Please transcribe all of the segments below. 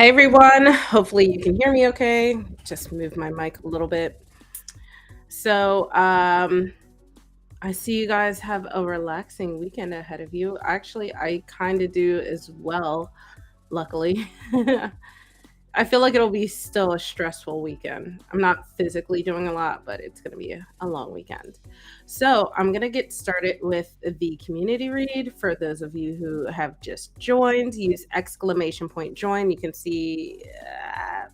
Hey everyone, hopefully you can hear me okay. Just move my mic a little bit. So, I see you guys have a relaxing weekend ahead of you. Actually, I kind of do as well, luckily. I feel like it'll be still a stressful weekend. I'm not physically doing a lot, but it's going to be a long weekend. So, I'm going to get started with the community read. For those of you who have just joined, use exclamation point join. You can see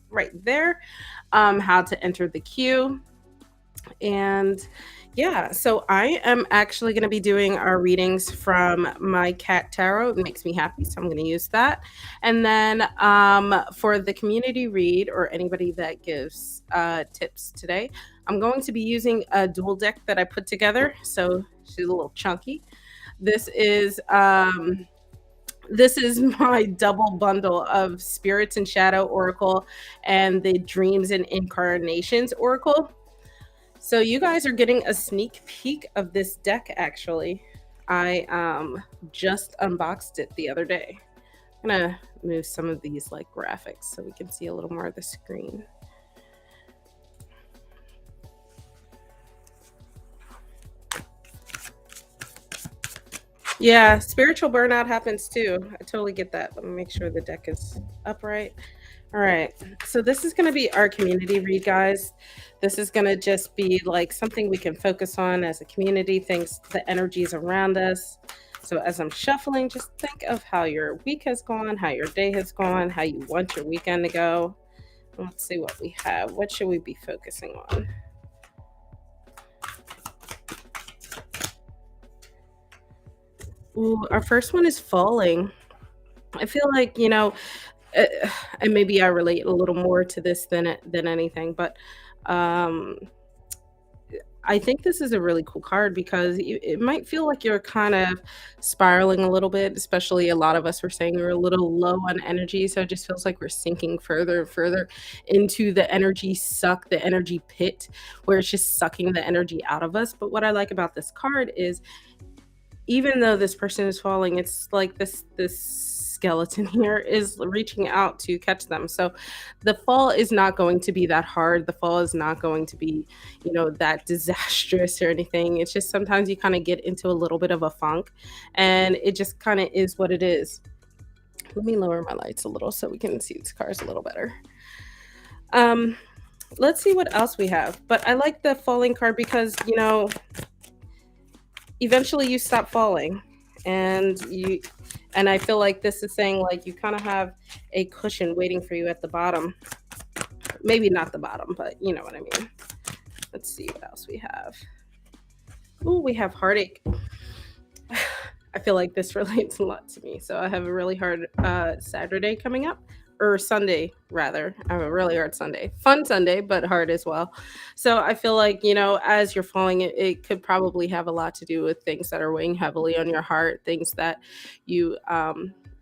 right there how to enter the queue. And yeah, so I am actually going to be doing our readings from my cat tarot. It makes me happy, so I'm going to use that. And then for the community read or anybody that gives tips today, I'm going to be using a dual deck that I put together. So she's a little chunky. This is this is my double bundle of Spirits and Shadow Oracle and the Dreams and Incarnations Oracle. So you guys are getting a sneak peek of this deck actually. I just unboxed it the other day. I'm gonna move some of these like graphics so we can see a little more of the screen. Yeah, spiritual burnout happens too. I totally get that. Let me make sure the deck is upright. All right. So this is going to be our community read, guys. This is going to just be like something we can focus on as a community, things, the energies around us. So as I'm shuffling, just think of how your week has gone, how your day has gone, how you want your weekend to go. Let's see what we have. What should we be focusing on? Ooh, our first one is falling. I feel like, uh, and maybe I relate a little more to this than anything, but um I think this is a really cool card because it might feel like you're kind of spiraling a little bit, especially a lot of us were saying we're a little low on energy. So it just feels like we're sinking further and further into the energy suck, the energy pit, where it's just sucking the energy out of us. But what I like about this card is even though this person is falling, it's like this skeleton here is reaching out to catch them. So the fall is not going to be that hard. The fall is not going to be, that disastrous or anything. It's just sometimes you kind of get into a little bit of a funk and it just kind of is what it is. Let me lower my lights a little so we can see these cars a little better. Um, let's see what else we have. But I like the falling card because, eventually you stop falling and I feel like this is saying like you kind of have a cushion waiting for you at the bottom. Maybe not the bottom, but you know what I mean. Let's see what else we have. Oh, we have heartache. I feel like this relates a lot to me. So I have a really hard Saturday coming up, or Sunday rather. I have a really hard Sunday. Fun Sunday, but hard as well. So I feel like, as you're falling, it could probably have a lot to do with things that are weighing heavily on your heart, things that you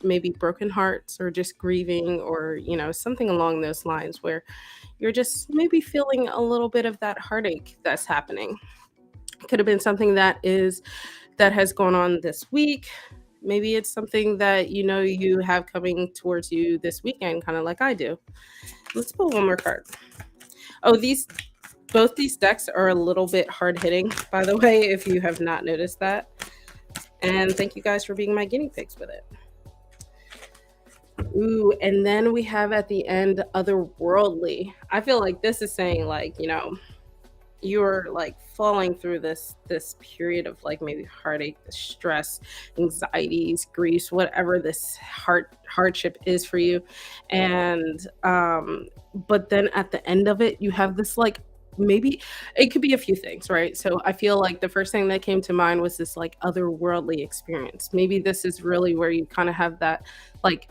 maybe broken hearts or just grieving or, something along those lines where you're just maybe feeling a little bit of that heartache that's happening. Could have been something that has gone on this week. Maybe it's something that you have coming towards you this weekend, kind of like I do. Let's pull one more card. Oh, both these decks are a little bit hard hitting, by the way, if you have not noticed that. And thank you guys for being my guinea pigs with it. Ooh, and then we have at the end otherworldly. I feel like this is saying like, you're like falling through this period of like maybe heartache, stress, anxieties, griefs, whatever this hardship is for you. And but then at the end of it you have this like, maybe it could be a few things, right? So I feel like the first thing that came to mind was this like otherworldly experience. Maybe this is really where you kind of have that like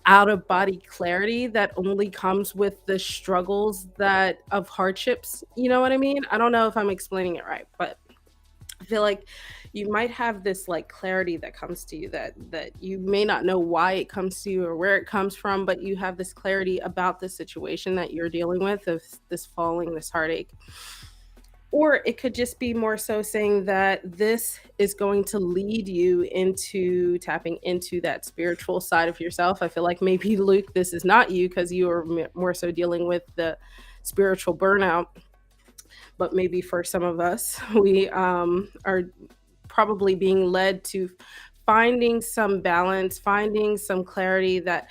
out of body clarity that only comes with the struggles that of hardships. You know what I mean? I don't know if I'm explaining it right, but I feel like you might have this like clarity that comes to you that you may not know why it comes to you or where it comes from, but you have this clarity about the situation that you're dealing with, of this falling, this heartache. Or it could just be more so saying that this is going to lead you into tapping into that spiritual side of yourself. I feel like maybe, Luke, this is not you because you are more so dealing with the spiritual burnout. But maybe for some of us, we are probably being led to finding some balance, finding some clarity, that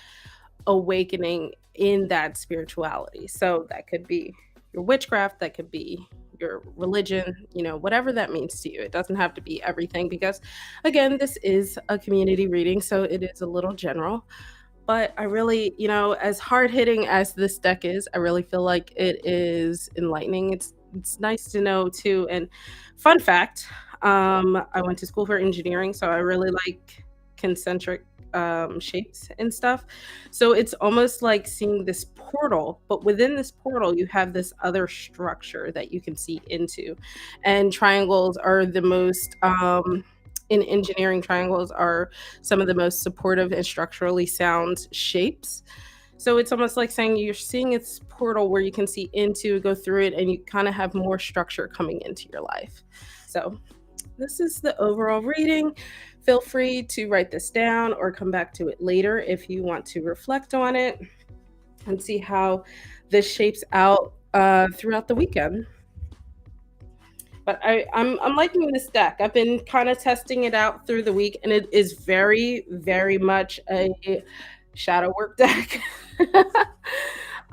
awakening in that spirituality. So that could be your witchcraft, that could be your religion, whatever that means to you. It doesn't have to be everything because, again, this is a community reading, so it is a little general. But I really, as hard hitting as this deck is, I really feel like it is enlightening. It's nice to know too. And fun fact, I went to school for engineering, so I really like concentric shapes and stuff. So it's almost like seeing this portal, but within this portal, you have this other structure that you can see into. And triangles are the most in engineering, triangles are some of the most supportive and structurally sound shapes. So it's almost like saying you're seeing its portal where you can see into, go through it, and you kind of have more structure coming into your life. So this is the overall reading. Feel free to write this down or come back to it later if you want to reflect on it and see how this shapes out throughout the weekend. But I'm liking this deck. I've been kind of testing it out through the week, and it is very, very much a shadow work deck.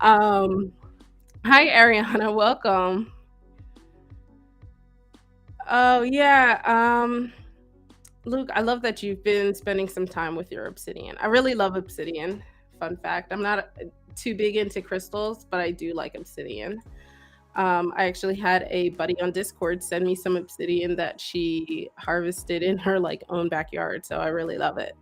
um, Hi, Ariana. Welcome. Oh, yeah. Luke, I love that you've been spending some time with your obsidian. I really love obsidian. Fun fact, I'm not too big into crystals, but I do like obsidian. I actually had a buddy on Discord send me some obsidian that she harvested in her own backyard, so I really love it.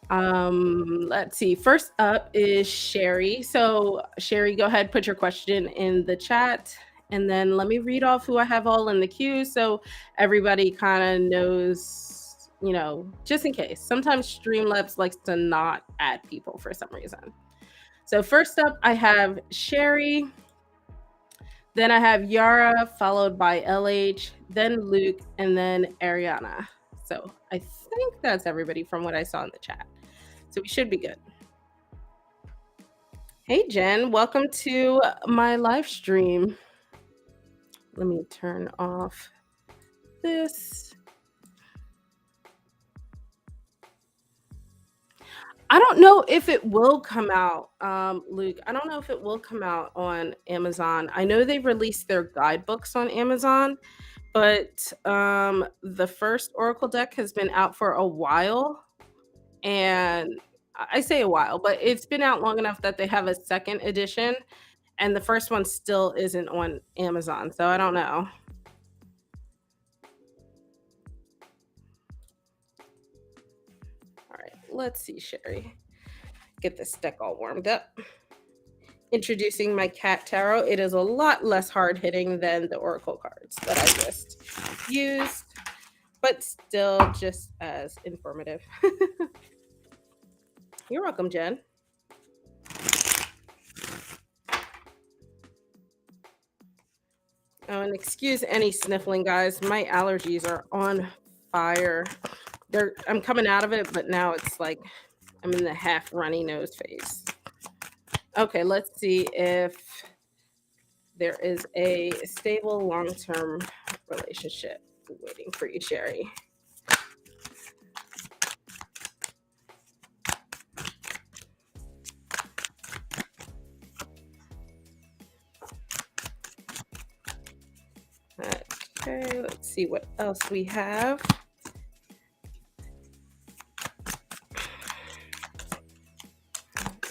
Let's see. First up is Sherry. So Sherry, go ahead, put your question in the chat, and then let me read off who I have all in the queue so everybody kind of knows, just in case. Sometimes Streamlabs likes to not add people for some reason. So first up, I have Sherry. Then I have Yara, followed by LH, then Luke, and then Ariana. So I think that's everybody from what I saw in the chat. So we should be good. Hey, Jen, welcome to my live stream. Let me turn off this. I don't know if it will come out, Luke. I don't know if it will come out on Amazon. I know they released their guidebooks on Amazon, but the first Oracle deck has been out for a while. And I say a while, but it's been out long enough that they have a second edition, and the first one still isn't on Amazon. So I don't know. All right, let's see, Sherry. Get this deck all warmed up. Introducing my cat tarot. It is a lot less hard hitting than the Oracle cards that I just used, but still just as informative. You're welcome, Jen. Oh, and excuse any sniffling, guys. My allergies are on fire. I'm coming out of it, but now it's like I'm in the half runny nose phase. Okay, let's see if there is a stable long-term relationship waiting for you, Sherry. Okay, let's see what else we have.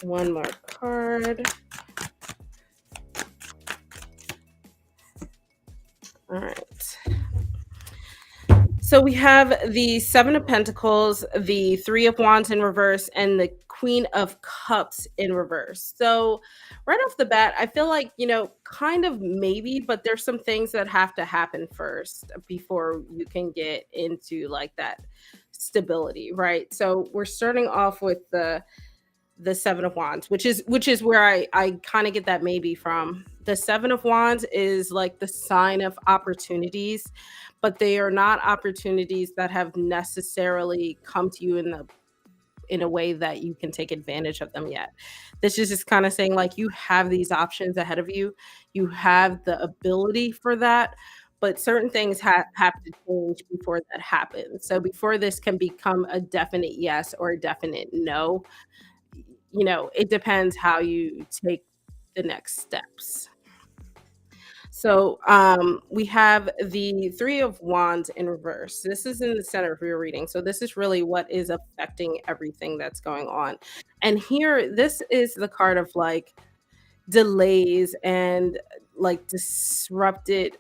One more card. All right. So we have the Seven of Pentacles, the Three of Wands in reverse, and the Queen of Cups in reverse. So right off the bat, I feel like, kind of maybe, but there's some things that have to happen first before you can get into that stability, right? So we're starting off with the the 7 of Wands, which is where I kinda get that maybe from. The 7 of Wands is like the sign of opportunities, but they are not opportunities that have necessarily come to you in a way that you can take advantage of them yet. This is just kind of saying like you have these options ahead of you. You have the ability for that, but certain things have to change before that happens. So before this can become a definite yes or a definite no, it depends how you take the next steps. So we have the Three of Wands in reverse. This is in the center of your reading. So this is really what is affecting everything that's going on. And here, this is the card of like delays and like disrupted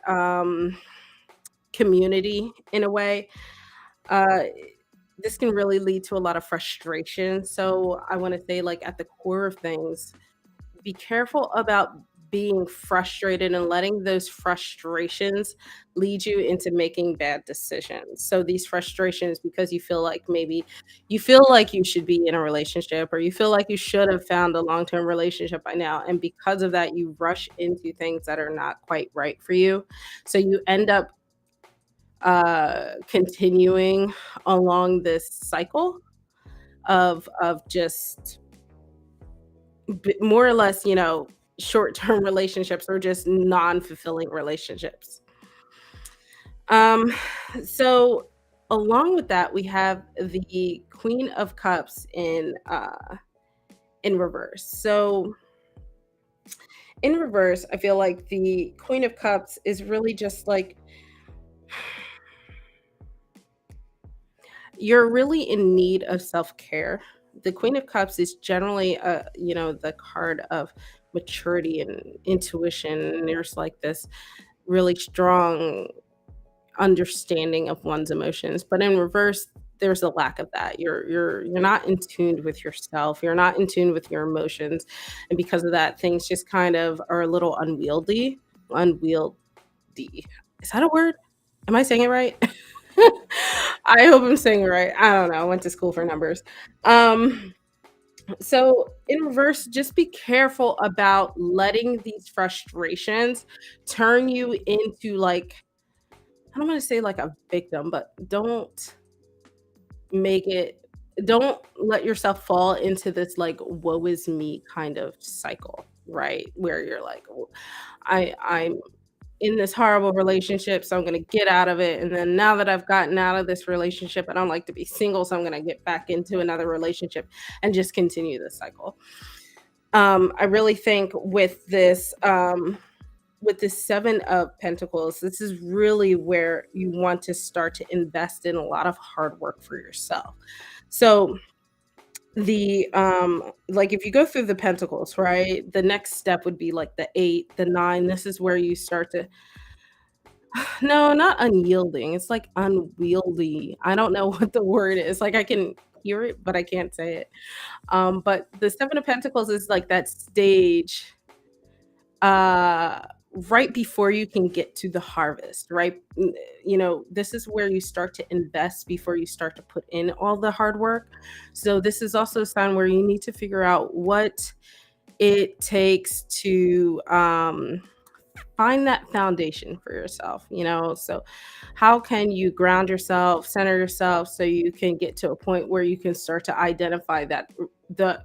community in a way. Uh, this can really lead to a lot of frustration. So I want to say, like, at the core of things, be careful about being frustrated and letting those frustrations lead you into making bad decisions. So these frustrations because you feel like maybe you feel like you should be in a relationship or you feel like you should have found a long-term relationship by now and because of that you rush into things that are not quite right for you. So you end up continuing along this cycle of just more or less, short-term relationships or just non-fulfilling relationships. Um, so along with that, we have the Queen of Cups in reverse. So in reverse, I feel like the Queen of Cups is really just like you're really in need of self-care. The Queen of Cups is generally the card of maturity and intuition. And there's like this really strong understanding of one's emotions. But in reverse, there's a lack of that. You're not in tune with yourself. You're not in tune with your emotions. And because of that, things just kind of are a little unwieldy. Unwieldy. Is that a word? Am I saying it right? I hope I'm saying it right. I don't know. I went to school for numbers. Um, so in reverse, just be careful about letting these frustrations turn you into like I don't want to say like a victim, but make it don't let yourself fall into this like woe is me kind of cycle, right? Where you're like, "Oh, I'm in this horrible relationship, so I'm gonna get out of it. And then now that I've gotten out of this relationship, I don't like to be single, so I'm gonna get back into another relationship and just continue this cycle." I really think with this 7 of Pentacles, this is really where you want to start to invest in a lot of hard work for yourself. So like if you go through the pentacles, right? The next step would be like the 8, the 9. This is where you start to no, not unyielding. It's like unwieldy. I don't know what the word is. Like I can hear it, but I can't say it. But the 7 of Pentacles is like that stage uh right before you can get to the harvest, right? This is where you start to invest before you start to put in all the hard work. So this is also a sign where you need to figure out what it takes to find that foundation for yourself. So how can you ground yourself, center yourself so you can get to a point where you can start to identify the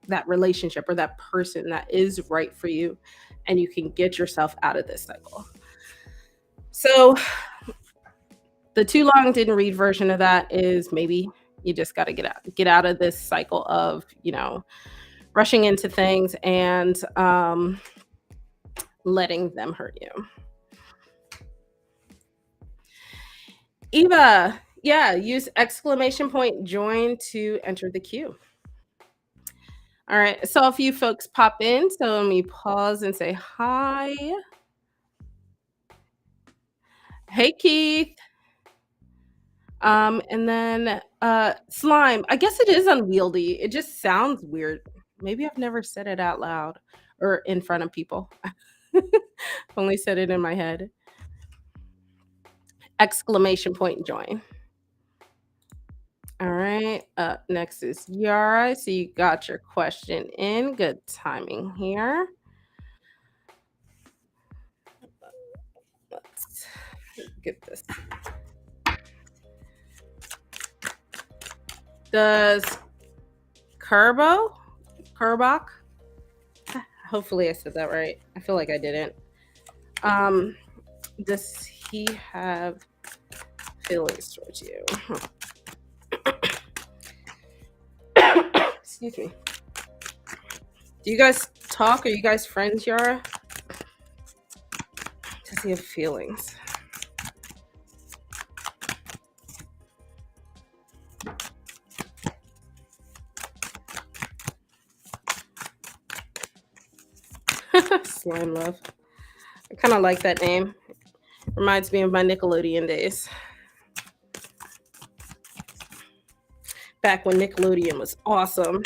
that relationship or that person that is right for you and you can get yourself out of this cycle. So the too long didn't read version of that is maybe you just got to get out of this cycle of rushing into things and letting them hurt you. Eva, yeah, use exclamation point join to enter the queue. All right, so a few folks pop in, so let me pause and say hi. Hey, Keith. And then slime. I guess it is unwieldy. It just sounds weird. Maybe I've never said it out loud or in front of people. I've only said it in my head. Exclamation point join. All right. Up next is Yara. So you got your question in. Good timing here. Let's get this. Does Kerbach? Hopefully I said that right. I feel like I didn't. Um, does he have feelings towards you? Excuse me. Do you guys talk? Are you guys friends, Yara? Does he have feelings? Slime Love. I kind of like that name. Reminds me of my Nickelodeon days. Back when Nickelodeon was awesome.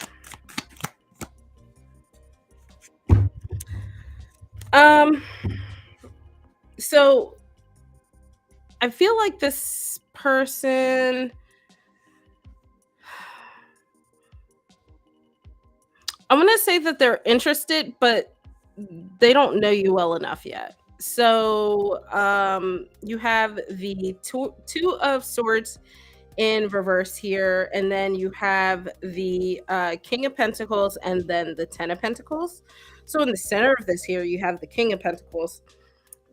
Um, so I feel like this person, I'm gonna say that they're interested, but they don't know you well enough yet. So you have the two of swords in reverse here, and then you have the King of Pentacles and then the Ten of Pentacles. So in the center of this here, you have the King of Pentacles.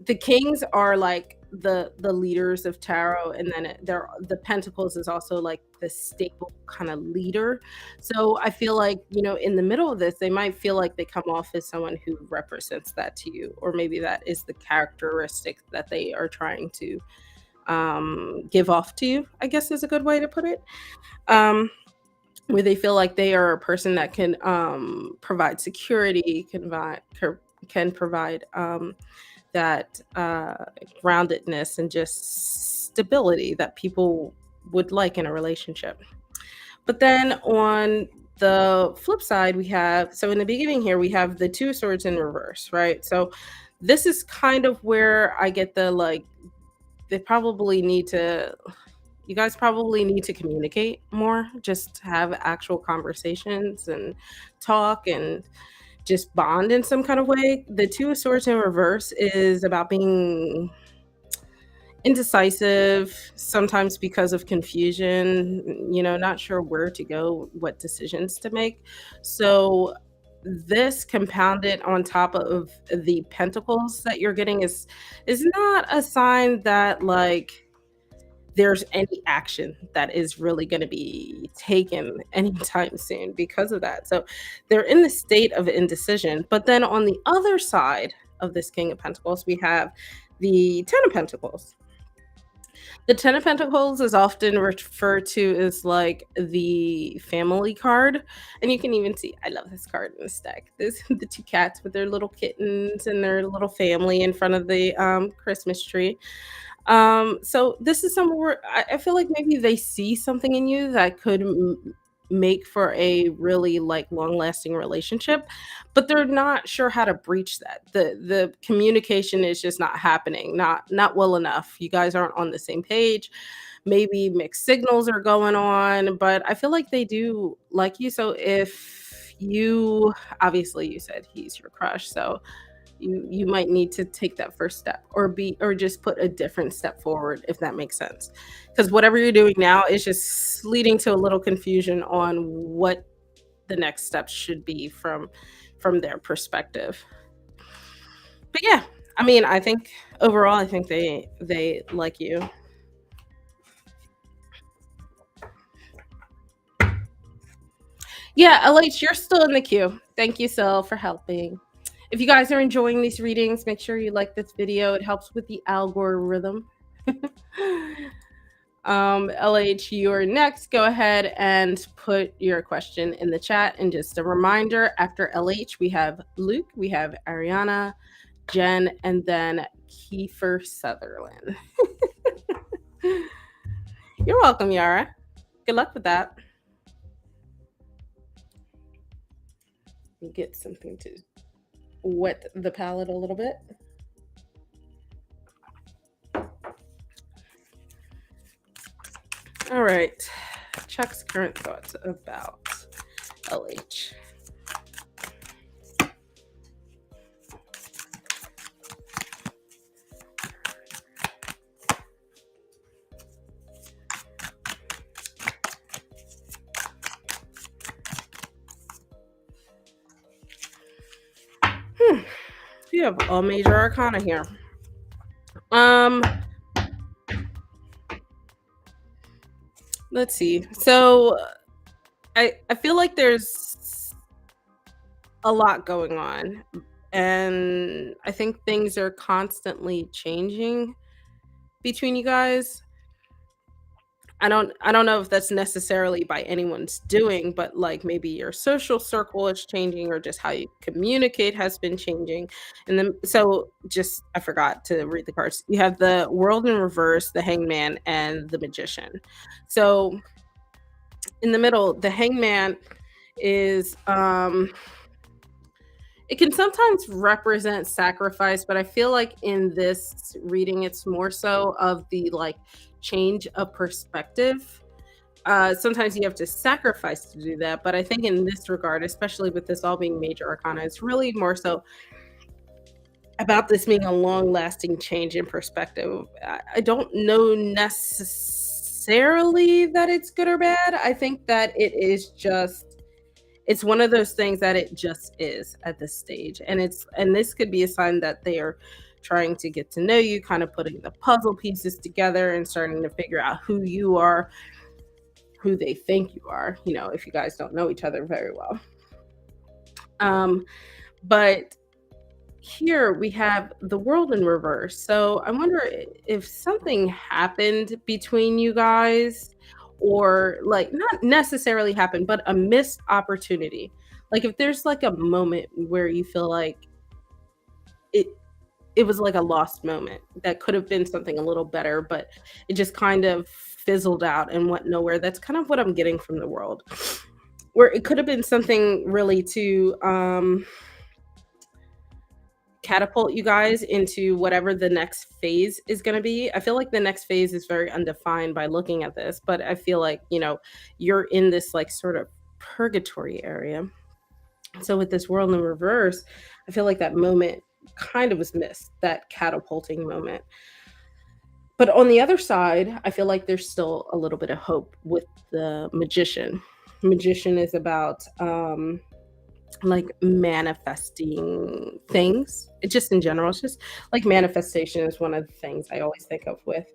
The kings are like the leaders of tarot, and then the pentacles is also like the stable kind of leader. So I feel like, in the middle of this, they might feel like they come off as someone who represents that to you, or maybe that is the characteristic that they are trying to give off to you, I guess is a good way to put it. Where they feel like they are a person that can provide security, can provide that groundedness and just stability that people would like in a relationship. But then on the flip side, so in the beginning here, we have the two swords in reverse, right? So this is kind of where I get the like, they probably need to, you guys probably need to communicate more, just have actual conversations and talk and just bond in some kind of way. The two of swords in reverse is about being indecisive, sometimes because of confusion, not sure where to go, what decisions to make. So this compounded on top of the pentacles that you're getting is not a sign that like there's any action that is really going to be taken anytime soon because of that. So they're in the state of indecision. But then on the other side of this King of Pentacles, we have the Ten of Pentacles. The Ten of Pentacles is often referred to as like the family card. And you can even see, I love this card in this deck. This the two cats with their little kittens and their little family in front of the Christmas tree. So this is somewhere where I feel like maybe they see something in you that could make for a really like long-lasting relationship, but they're not sure how to breach that. The communication is just not happening, not well enough. You guys aren't on the same page. Maybe mixed signals are going on, but I feel like they do like you. So if you, obviously you said he's your crush, so you might need to take that first step, or just put a different step forward, if that makes sense, because whatever you're doing now is just leading to a little confusion on what the next steps should be from their perspective. But yeah, I mean, I think overall, I think they like you. Yeah, LH, you're still in the queue. Thank you, Sil, for helping. If you guys are enjoying these readings, make sure you like this video. It helps with the algorithm. LH, you're next. Go ahead and put your question in the chat. And just a reminder, after LH, we have Luke, we have Ariana, Jen, and then Kiefer Sutherland. You're welcome, Yara. Good luck with that. Get something to wet the palette a little bit. All right. Chuck's current thoughts about LH. You have all major arcana here. Um, let's see. So I feel like there's a lot going on, and I think things are constantly changing between you guys. I don't know if that's necessarily by anyone's doing, but like maybe your social circle is changing or just how you communicate has been changing. And then so just I forgot to read the cards. You have the world in reverse, the hangman, and the magician. So in the middle, the hangman is it can sometimes represent sacrifice, but I feel like in this reading it's more so of the like change of perspective. Sometimes you have to sacrifice to do that, but I think in this regard, especially with this all being major arcana, it's really more so about this being a long lasting change in perspective. I don't know necessarily that it's good or bad. I think that it is just it's one of those things that it just is at this stage. And this could be a sign that they are trying to get to know you, kind of putting the puzzle pieces together and starting to figure out who you are, who they think you are, if you guys don't know each other very well. But here we have the world in reverse. So I wonder if something happened between you guys, or like not necessarily happened, but a missed opportunity. Like if there's like a moment where you feel like it it was like a lost moment that could have been something a little better, but it just kind of fizzled out and went nowhere. That's kind of what I'm getting from the world. Where it could have been something really to catapult you guys into whatever the next phase is going to be. I feel like the next phase is very undefined by looking at this, but I feel like, you're in this like sort of purgatory area. So with this world in reverse, I feel like that moment kind of was missed, that catapulting moment. But on the other side, I feel like there's still a little bit of hope with the magician. Magician is about like manifesting things. It just in general, it's just like manifestation is one of the things I always think of with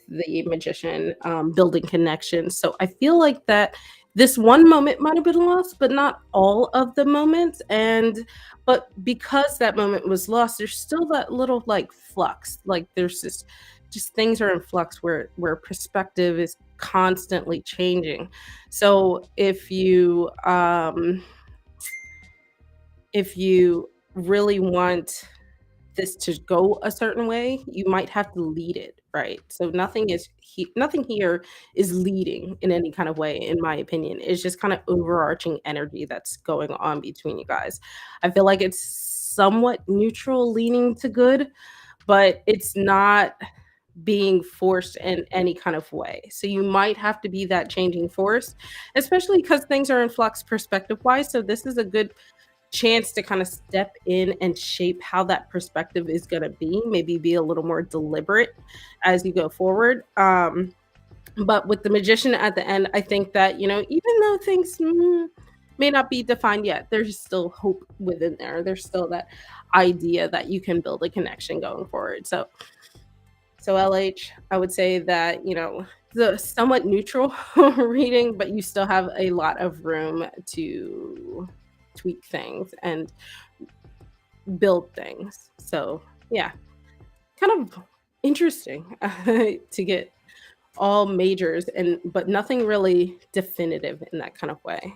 the magician, building connections. So I feel like that this one moment might have been lost, but not all of the moments. And but because that moment was lost, there's still that little like flux. Like there's this just things are in flux where perspective is constantly changing. So if you really want this to go a certain way, you might have to lead it, right? So nothing here is leading in any kind of way, in my opinion. It's just kind of overarching energy that's going on between you guys. I feel like it's somewhat neutral, leaning to good, but it's not being forced in any kind of way. So you might have to be that changing force, especially because things are in flux perspective wise. So this is a good chance to kind of step in and shape how that perspective is going to be, maybe be a little more deliberate as you go forward. But with the magician at the end, I think that, even though things may not be defined yet, there's still hope within there. There's still that idea that you can build a connection going forward. So LH, I would say that, the somewhat neutral reading, but you still have a lot of room to tweak things and build things. So yeah, kind of interesting to get all majors but nothing really definitive in that kind of way.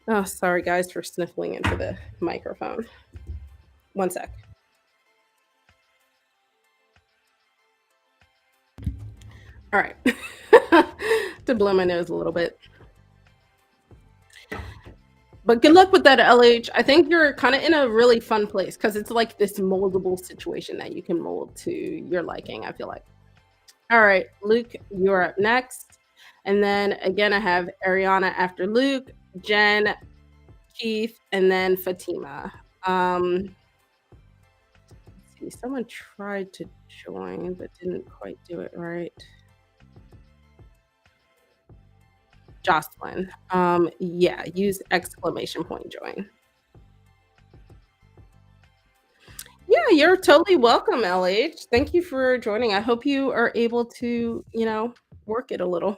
Oh, sorry guys for sniffling into the microphone. One sec. All right. To blow my nose a little bit. But good luck with that, LH. I think you're kind of in a really fun place because it's like this moldable situation that you can mold to your liking, I feel like. All right, Luke, you're up next. And then again, I have Ariana after Luke, Jen, Keith, and then Fatima. Let's see, someone tried to join but didn't quite do it right. Jocelyn. Yeah, use exclamation point join. Yeah, you're totally welcome, LH. Thank you for joining. I hope you are able to, work it a little.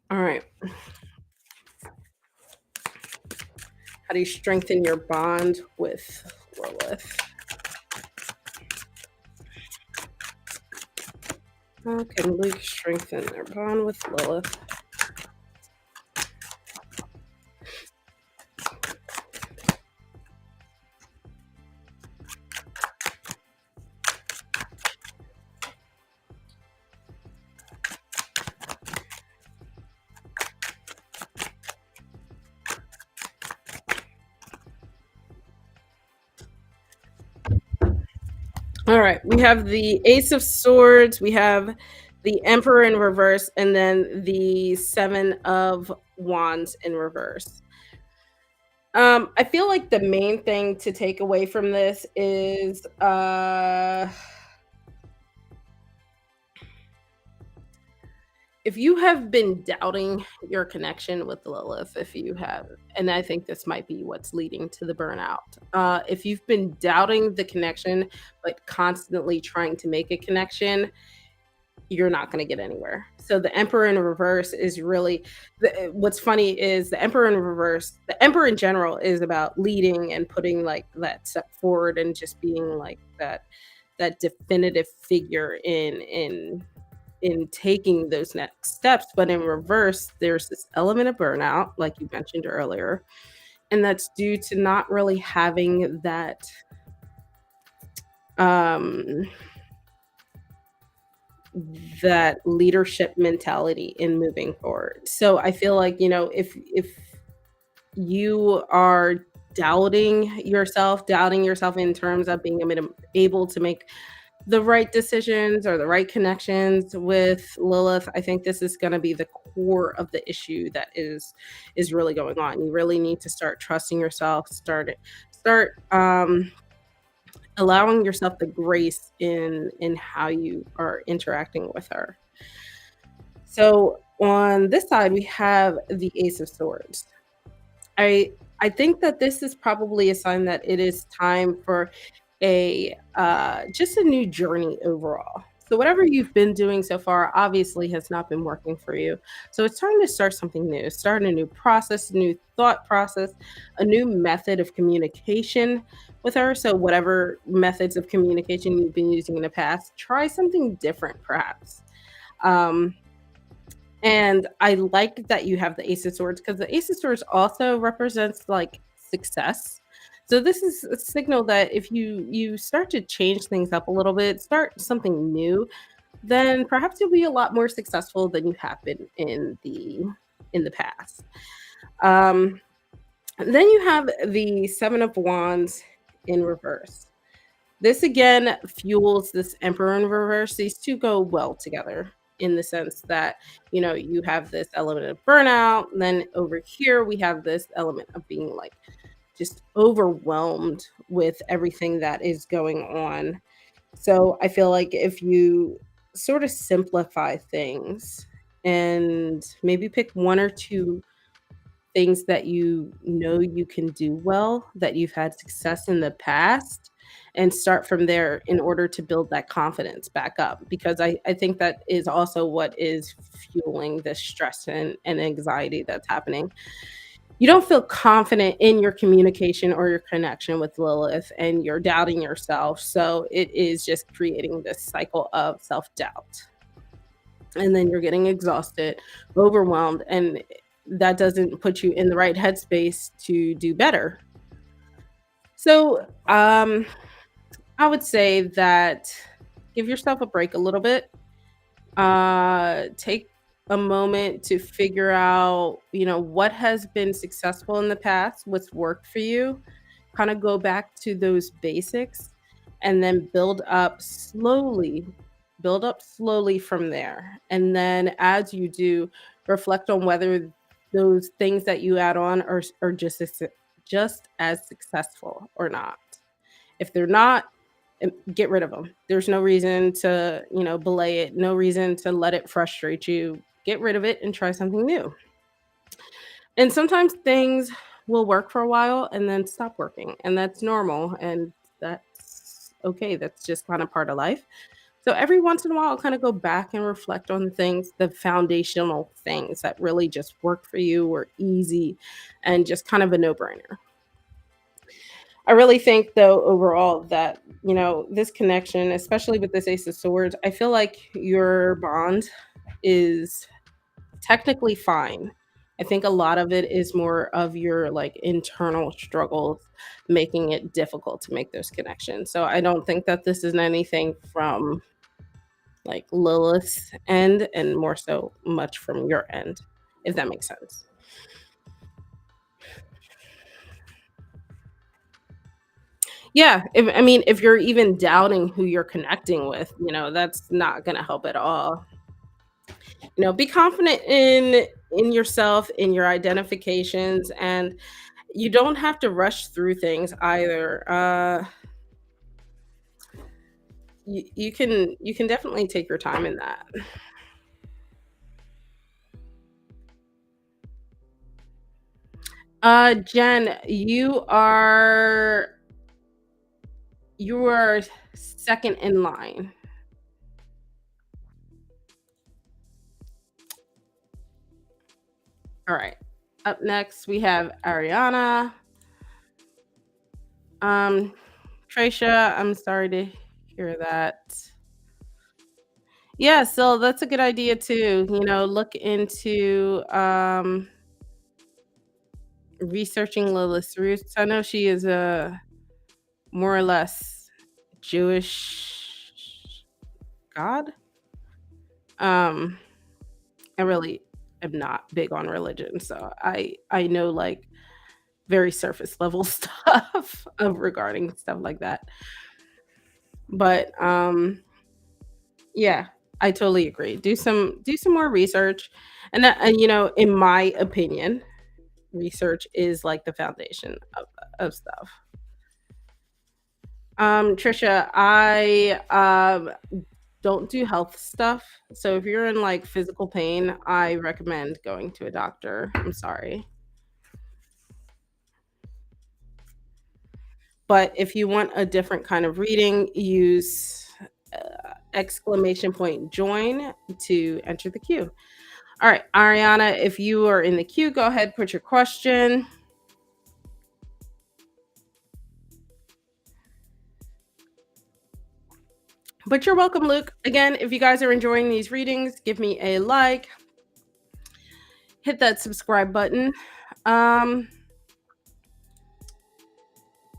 All right. How do you strengthen your bond with Lilith? How can Luke strengthen their bond with Lilith? All right, we have the Ace of Swords, we have the Emperor in reverse, and then the Seven of Wands in reverse. I feel like the main thing to take away from this is if you have been doubting your connection with Lilith, if you have, and I think this might be what's leading to the burnout. If you've been doubting the connection, but constantly trying to make a connection, you're not going to get anywhere. So the Emperor in reverse is really what's funny is the Emperor in reverse, the Emperor in general is about leading and putting like that step forward and just being like that definitive figure in taking those next steps. But in reverse, there's this element of burnout, like you mentioned earlier, and that's due to not really having um that leadership mentality in moving forward. So I feel like, if you are doubting yourself in terms of being able to make the right decisions or the right connections with Lilith, I think this is going to be the core of the issue that is really going on. You really need to start trusting yourself, start allowing yourself the grace in how you are interacting with her. So on this side, we have the Ace of Swords. I think that this is probably a sign that it is time for a just a new journey overall. So whatever you've been doing so far obviously has not been working for you. So it's time to start something new, start a new process, a new thought process, a new method of communication with her. So whatever methods of communication you've been using in the past, try something different perhaps. Um, and I like that you have the Ace of Swords because the Ace of Swords also represents like success. So this is a signal that if you start to change things up a little bit, start something new, then perhaps you'll be a lot more successful than you have been in the past. Um, then you have the Seven of Wands in reverse. This again fuels this Emperor in reverse. These two go well together in the sense that, you have this element of burnout. Then over here, we have this element of being like just overwhelmed with everything that is going on. So I feel like if you sort of simplify things and maybe pick one or two things that you know you can do well, that you've had success in the past, and start from there in order to build that confidence back up. Because I think that is also what is fueling the stress and anxiety that's happening. You don't feel confident in your communication or your connection with Lilith, and you're doubting yourself. So it is just creating this cycle of self doubt. And then you're getting exhausted, overwhelmed, and that doesn't put you in the right headspace to do better. So, I would say that give yourself a break a little bit. Take a moment to figure out, what has been successful in the past, what's worked for you, kind of go back to those basics and then build up slowly from there. And then as you do, reflect on whether those things that you add on are just as successful or not. If they're not, get rid of them. There's no reason to, belay it, no reason to let it frustrate you. Get rid of it and try something new. And sometimes things will work for a while and then stop working, and that's normal, and that's okay. That's just kind of part of life. So every once in a while, I'll kind of go back and reflect on things, the foundational things that really just work for you, were easy, and just kind of a no-brainer. I really think though overall that, this connection, especially with this Ace of Swords, I feel like your bond is technically fine. I think a lot of it is more of your like internal struggles making it difficult to make those connections. So I don't think that this is anything from like Lilith's end and more so much from your end, if that makes sense. Yeah, if you're even doubting who you're connecting with, that's not gonna help at all. Be confident in yourself, in your identifications, and you don't have to rush through things either. You can definitely take your time in that. Jen, you are second in line. All right. Up next, we have Ariana. Um, Tracia, I'm sorry to hear that. Yeah, so that's a good idea too. Look into researching Lilith's roots. I know she is a more or less Jewish god. Um, I really am not big on religion, so I know like very surface level stuff of regarding stuff like that. But yeah, I totally agree. Do some more research, and in my opinion, research is like the foundation of stuff. Trisha, I don't do health stuff. So if you're in like physical pain, I recommend going to a doctor. I'm sorry. But if you want a different kind of reading, use exclamation point join to enter the queue. All right, Ariana, if you are in the queue, go ahead, put your question. But you're welcome, Luke. Again, if you guys are enjoying these readings, give me a like, hit that subscribe button.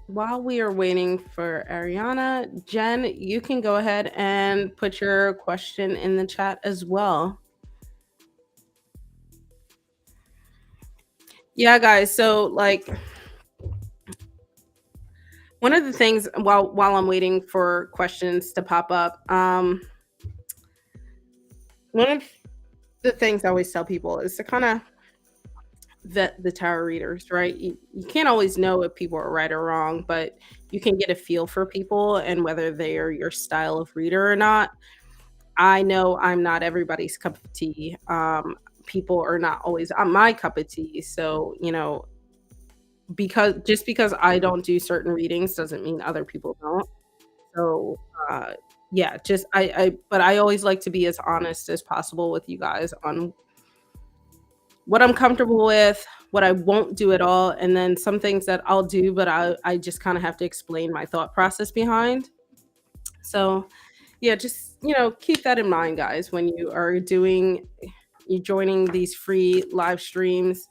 While we are waiting for Ariana, Jen, you can go ahead and put your question in the chat as well. Yeah, guys. So, like, one of the things while I'm waiting for questions to pop up, one of the things I always tell people is to kind of vet the tarot readers, right? You can't always know if people are right or wrong, but you can get a feel for people and whether they are your style of reader or not. I know I'm not everybody's cup of tea. People are not always on my cup of tea. So, because I don't do certain readings doesn't mean other people don't. So, yeah, just but I always like to be as honest as possible with you guys on what I'm comfortable with, what I won't do at all, and then some things that I'll do, but I just kind of have to explain my thought process behind. So, yeah, just keep that in mind, guys, when you joining these free live streams.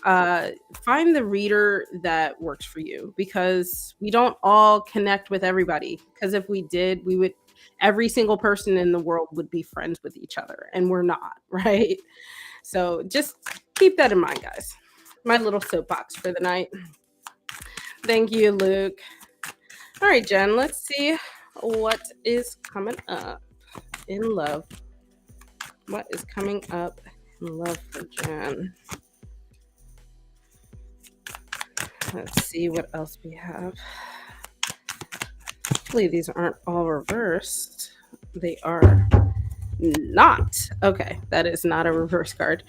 Find the reader that works for you, because we don't all connect with everybody. Because if we did, we would every single person in the world would be friends with each other, and we're not, right? So just keep that in mind, guys. My little soapbox for the night. Thank you, Luke. All right, Jen, let's see what is coming up in love. What is coming up in love for Jen? Let's see what else we have. Hopefully these aren't all reversed. They are not. Okay, that is not a reverse card.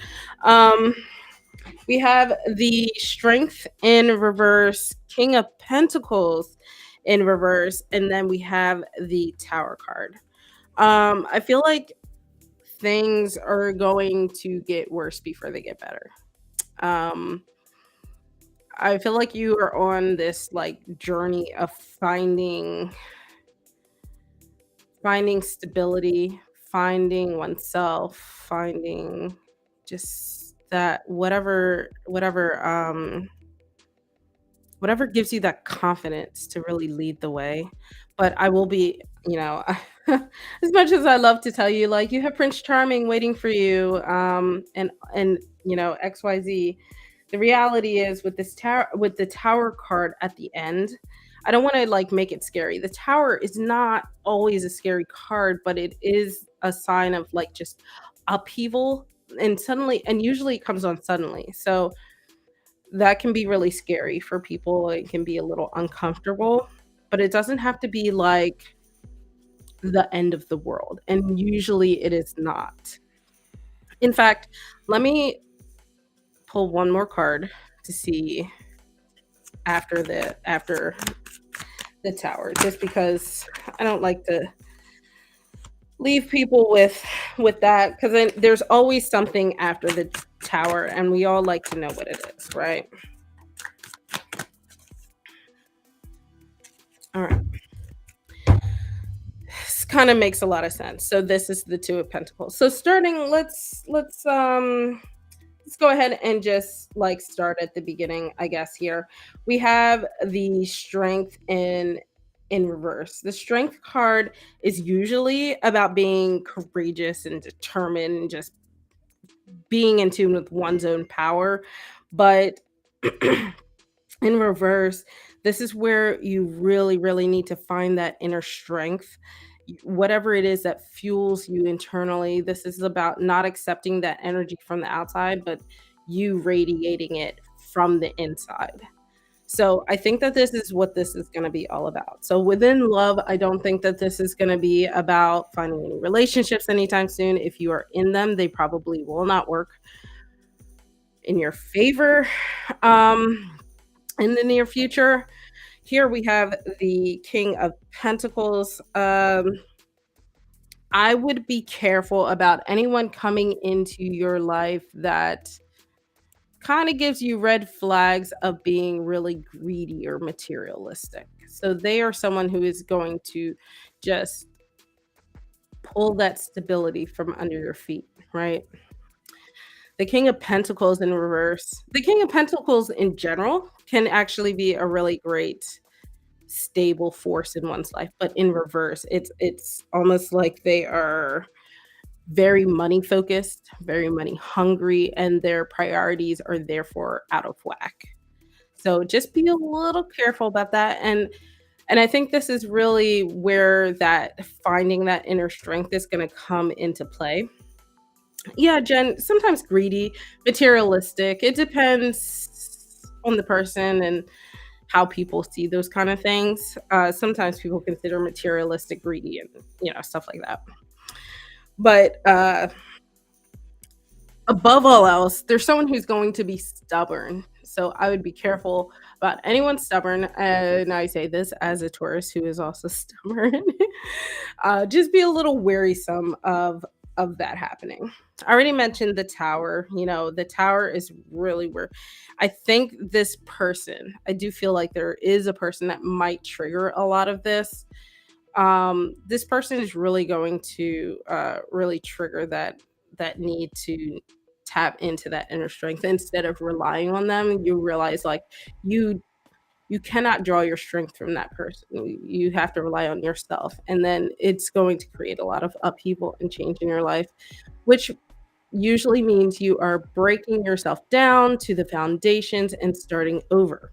We have the Strength in reverse, King of Pentacles in reverse, and then we have the Tower card. I feel like things are going to get worse before they get better. Um, I feel like you are on this like journey of finding stability, finding oneself, finding just that whatever gives you that confidence to really lead the way. But I will be, as much as I love to tell you, like you have Prince Charming waiting for you, and XYZ. The reality is with the tower card at the end, I don't want to like make it scary. The tower is not always a scary card, but it is a sign of like just upheaval and usually it comes on suddenly. So that can be really scary for people. It can be a little uncomfortable, but it doesn't have to be like the end of the world. And usually it is not. In fact, let me pull one more card to see after the tower, just because I don't like to leave people with that, because then there's always something after the tower and we all like to know what it is, right? All right, this kind of makes a lot of sense. So this is the Two of Pentacles. So starting, let's go ahead and just like start at the beginning, I guess. Here we have the Strength in reverse. The Strength card is usually about being courageous and determined and just being in tune with one's own power. But in reverse, this is where you really, really need to find that inner strength. Whatever it is that fuels you internally, this is about not accepting that energy from the outside, but you radiating it from the inside. So I think that this is what this is going to be all about. So within love, I don't think that this is going to be about finding any relationships anytime soon. If you are in them, they probably will not work in your favor in the near future. Here we have the King of Pentacles. I would be careful about anyone coming into your life that kind of gives you red flags of being really greedy or materialistic. So they are someone who is going to just pull that stability from under your feet, right? The King of Pentacles in reverse. The King of Pentacles in general can actually be a really great stable force in one's life, but in reverse, it's almost like they are very money focused, very money hungry, and their priorities are therefore out of whack. So just be a little careful about that. And I think this is really where that finding that inner strength is going to come into play. Yeah, Jen, sometimes greedy, materialistic. It depends on the person and how people see those kind of things. Sometimes people consider materialistic greedy and stuff like that. But above all else, there's someone who's going to be stubborn. So I would be careful about anyone stubborn. And I say this as a Taurus who is also stubborn. Just be a little wearisome of that happening. I already mentioned the tower. The tower is really where I think I do feel like there is a person that might trigger a lot of this. This person is really going to really trigger that need to tap into that inner strength instead of relying on them. You realize like you you cannot draw your strength from that person. You have to rely on yourself, and then it's going to create a lot of upheaval and change in your life, which usually means you are breaking yourself down to the foundations and starting over.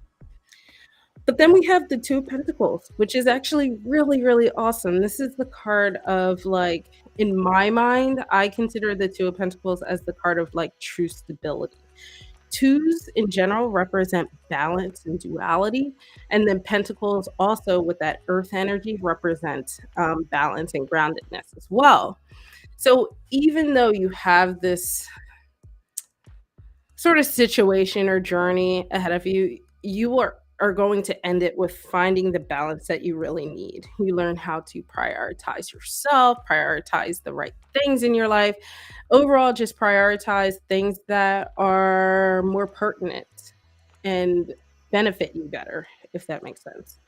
But then we have the Two of Pentacles, which is actually really, really awesome. This is the card of like, in my mind, I consider the Two of Pentacles as the card of like true stability. Twos in general represent balance and duality. And then pentacles also with that earth energy represent balance and groundedness as well. So even though you have this sort of situation or journey ahead of you, you are going to end it with finding the balance that you really need. You learn how to prioritize yourself, prioritize the right things in your life. Overall, just prioritize things that are more pertinent and benefit you better, if that makes sense.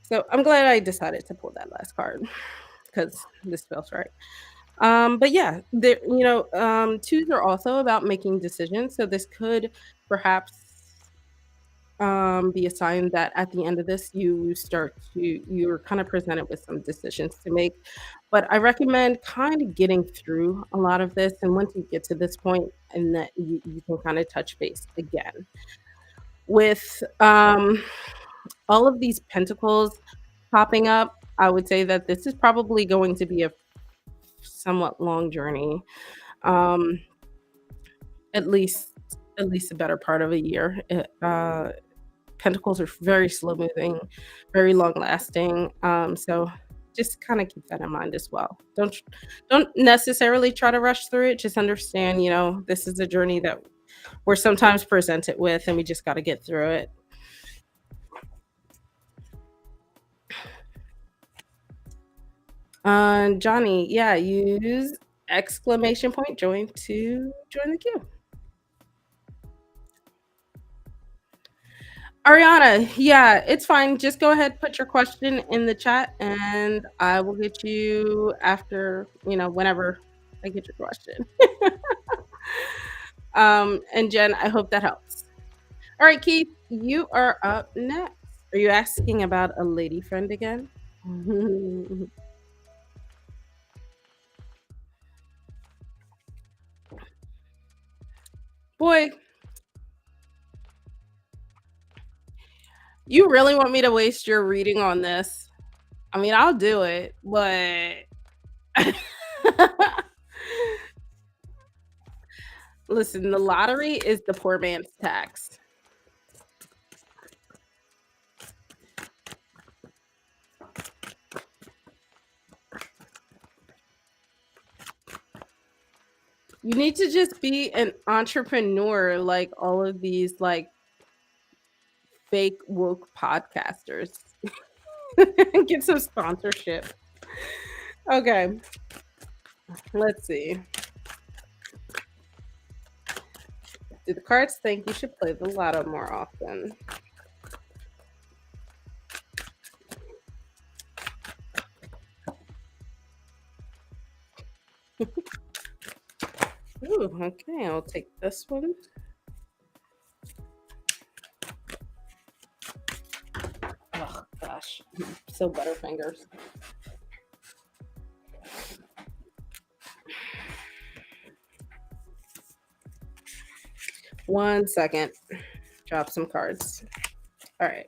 So I'm glad I decided to pull that last card because this feels right. But yeah, there, twos are also about making decisions. So this could perhaps be a sign that at the end of this, you're kind of presented with some decisions to make. But I recommend kind of getting through a lot of this. And once you get to this point, and that you can kind of touch base again with all of these pentacles popping up. I would say that this is probably going to be a somewhat long journey, um, at least at least a better part of a year. Pentacles are very slow moving, very long lasting. So just kind of keep that in mind as well. Don't necessarily try to rush through it. Just understand, this is a journey that we're sometimes presented with, and we just got to get through it. Johnny, yeah, use exclamation point join to join the queue. Ariana, yeah, it's fine. Just go ahead, put your question in the chat, and I will get you after, whenever I get your question. And Jen, I hope that helps. All right, Keith, you are up next. Are you asking about a lady friend again? Boy, you really want me to waste your reading on this? I mean, I'll do it, but listen, the lottery is the poor man's tax. You need to just be an entrepreneur like all of these like fake woke podcasters. Get some sponsorship. Okay. Let's see. Do the cards think you should play the lotto more often? Ooh, okay, I'll take this one. Oh gosh, so butterfingers. One second. Drop some cards. All right.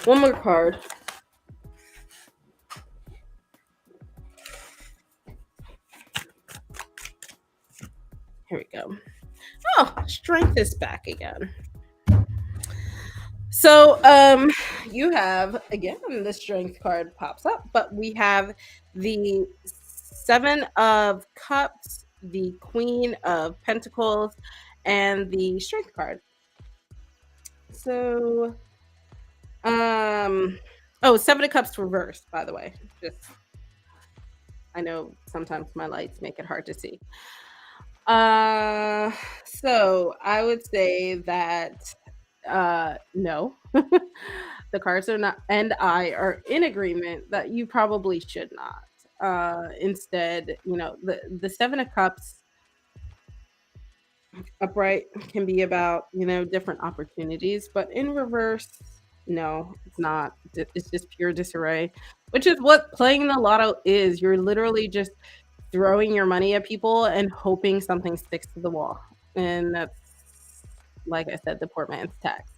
One more card. Here we go. Oh, strength is back again. So, you have again the strength card pops up, but we have the Seven of Cups, the Queen of Pentacles, and the strength card. So, Seven of Cups reversed, by the way. Just, I know sometimes my lights make it hard to see. So I would say that no. The cards are not, and I are in agreement that you probably should not. Instead, the Seven of Cups Upright can be about, different opportunities, but in reverse, no, it's not. It's just pure disarray, which is what playing the lotto is. You're literally just throwing your money at people and hoping something sticks to the wall. And that's, like I said, the poor man's tax.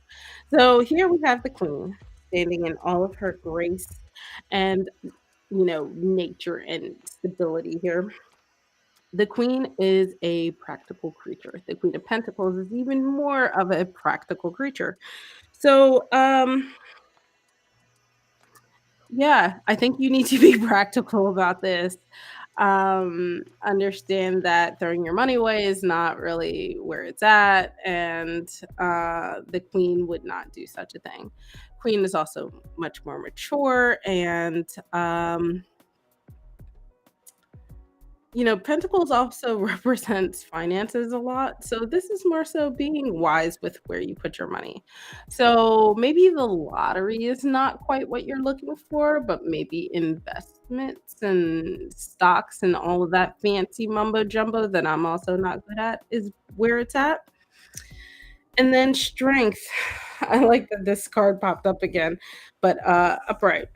So here we have the queen standing in all of her grace and, nature and stability here. The queen is a practical creature. The queen of pentacles is even more of a practical creature. So, yeah, I think you need to be practical about this. Understand that throwing your money away is not really where it's at, and the queen would not do such a thing. Queen is also much more mature, and Pentacles also represents finances a lot. So this is more so being wise with where you put your money. So maybe the lottery is not quite what you're looking for, but maybe investments and stocks and all of that fancy mumbo jumbo that I'm also not good at is where it's at. And then strength. I like that this card popped up again, but upright.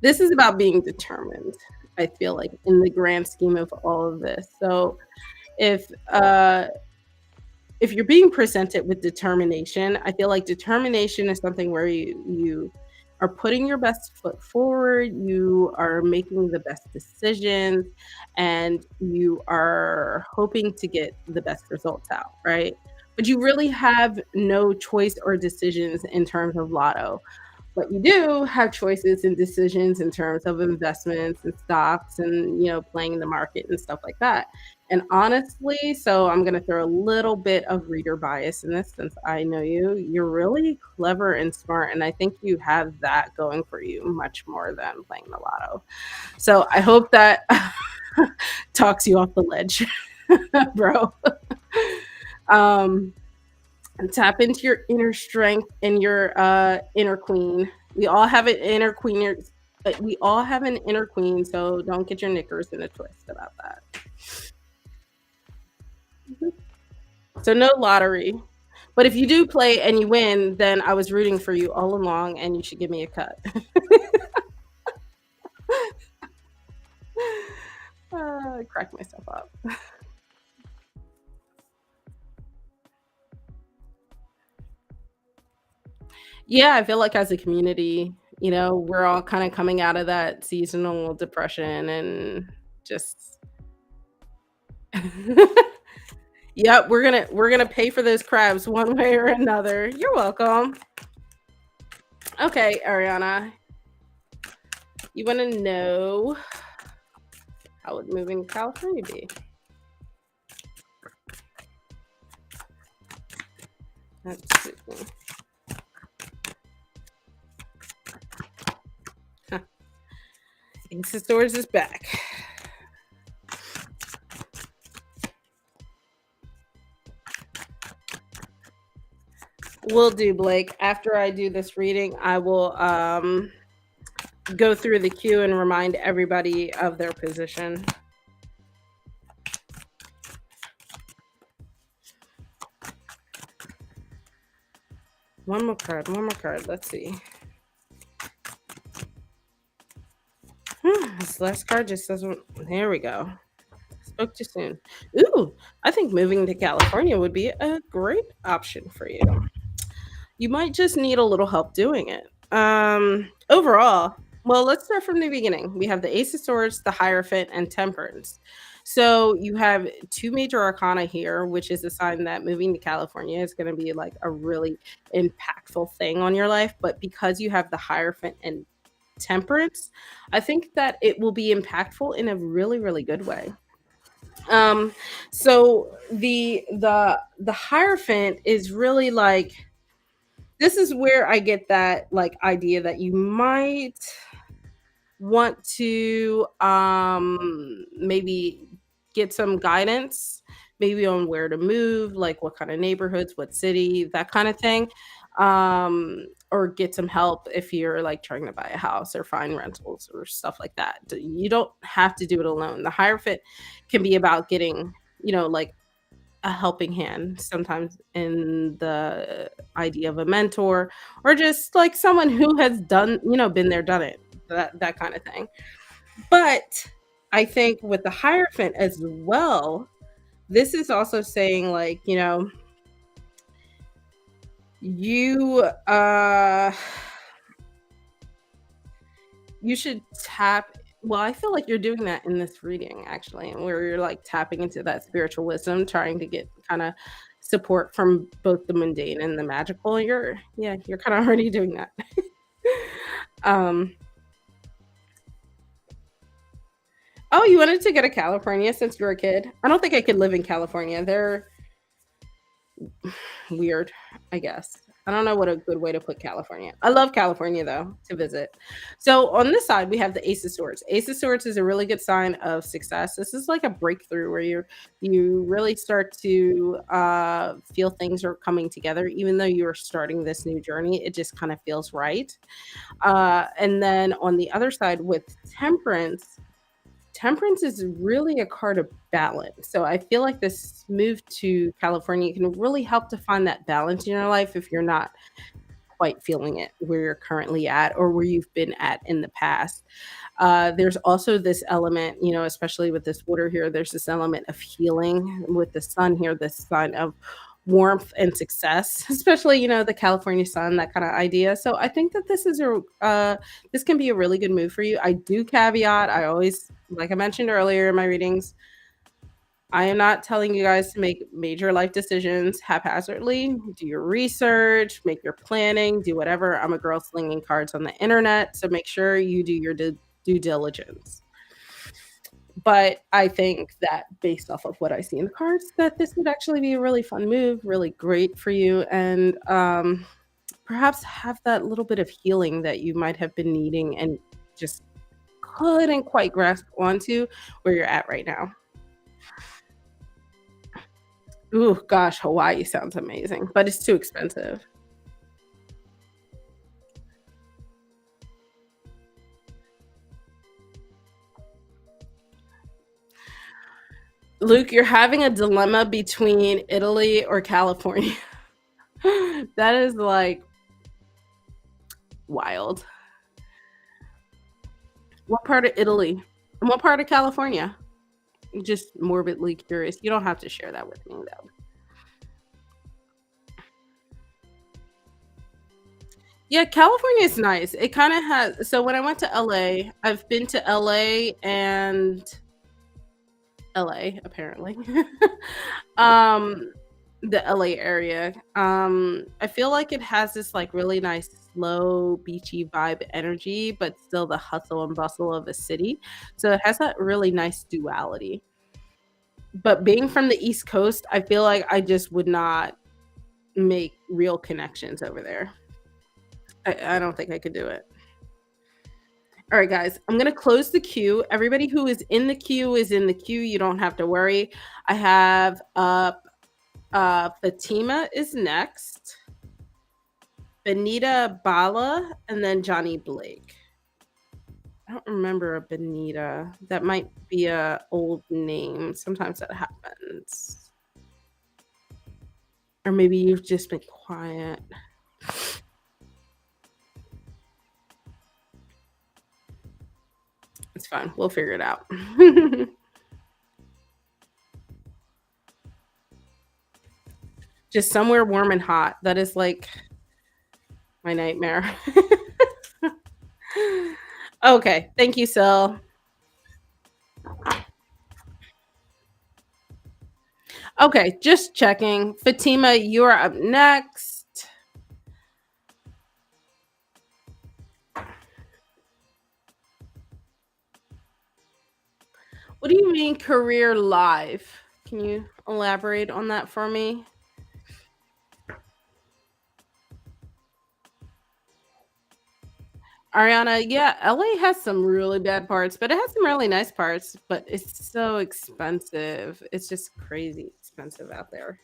This is about being determined. I feel like in the grand scheme of all of this. So if uh if you're being presented with determination, I feel like determination is something where you are putting your best foot forward, you are making the best decisions, and you are hoping to get the best results out, right? But you really have no choice or decisions in terms of lotto. But you do have choices and decisions in terms of investments and stocks and, playing the market and stuff like that. And honestly, so I'm going to throw a little bit of reader bias in this since I know you. You're really clever and smart. And I think you have that going for you much more than playing the lotto. So I hope that talks you off the ledge, bro. um, and tap into your inner strength and your inner queen. We all have an inner queen. We all have an inner queen, so don't get your knickers in a twist about that. Mhm. So no lottery. But if you do play and you win, then I was rooting for you all along and you should give me a cut. I crack myself up. Yeah, I feel like as a community, we're all kind of coming out of that seasonal depression and just Yep, we're gonna pay for those crabs one way or another. You're welcome. Okay, Ariana, you want to know how would moving to California be? Let's see. Huh. Ace of Swords is back. Will do, Blake. After I do this reading, I will go through the queue and remind everybody of their position. One more card. Let's see. This last card just doesn't. There we go. Spoke too soon. Ooh, I think moving to California would be a great option for you. You might just need a little help doing it. Overall, well, let's start from the beginning. We have the Ace of Swords, the Hierophant, and Temperance. So you have two major arcana here, which is a sign that moving to California is going to be like a really impactful thing on your life. But because you have the Hierophant and Temperance, I think that it will be impactful in a really, really good way. So the Hierophant is really like, this is where I get that like idea that you might want to maybe get some guidance maybe on where to move, like what kind of neighborhoods, what city, that kind of thing. Or get some help if you're like trying to buy a house or find rentals or stuff like that. You don't have to do it alone. The Hierophant can be about getting, like a helping hand sometimes in the idea of a mentor or just like someone who has done, been there, done it, that kind of thing. But I think with the Hierophant as well, this is also saying like, you you should tap well, I feel like you're doing that in this reading actually, and where you're like tapping into that spiritual wisdom, trying to get kind of support from both the mundane and the magical. You're kind of already doing that. um oh, you wanted to go to California since you were a kid? I don't think I could live in California. They're weird, I guess. I don't know what a good way to put California. I love California though to visit. So on this side, we have the Ace of Swords. Ace of Swords is a really good sign of success. This is like a breakthrough where you really start to feel things are coming together, even though you are starting this new journey. It just kind of feels right. And then on the other side with Temperance, Temperance is really a card of balance. So I feel like this move to California can really help to find that balance in your life if you're not quite feeling it where you're currently at or where you've been at in the past. There's also this element, especially with this water here, there's this element of healing with the sun here, this sign of warmth and success, especially, the California sun, that kind of idea. So I think that this can be a really good move for you. I do caveat, I always, like I mentioned earlier in my readings, I am not telling you guys to make major life decisions haphazardly. Do your research, make your planning, do whatever. I'm a girl slinging cards on the internet, so make sure you do your due diligence. But I think that based off of what I see in the cards, that this would actually be a really fun move, really great for you, and perhaps have that little bit of healing that you might have been needing and just couldn't quite grasp onto where you're at right now. Ooh, gosh, Hawaii sounds amazing, but it's too expensive. Luke, you're having a dilemma between Italy or California. That is like wild. What part of Italy? And what part of California? Just morbidly curious. You don't have to share that with me though. Yeah, California is nice. It kind of has. So when I went to LA, I've been to LA and LA apparently. um the LA area. I feel like it has this like really nice slow beachy vibe energy, but still the hustle and bustle of a city. So it has that really nice duality. But being from the East Coast, I feel like I just would not make real connections over there. I don't think I could do it. All right, guys, I'm going to close the queue. Everybody who is in the queue is in the queue. You don't have to worry. I have Fatima is next, Benita Bala, and then Johnny Blake. I don't remember a Benita. That might be a old name. Sometimes that happens. Or maybe you've just been quiet. It's fine. We'll figure it out. Just somewhere warm and hot. That is like my nightmare. Okay. Thank you, Sil. Okay. Just checking. Fatima, you're up next. What do you mean career live? Can you elaborate on that for me? Ariana, yeah, LA has some really bad parts, but it has some really nice parts, but it's so expensive. It's just crazy expensive out there.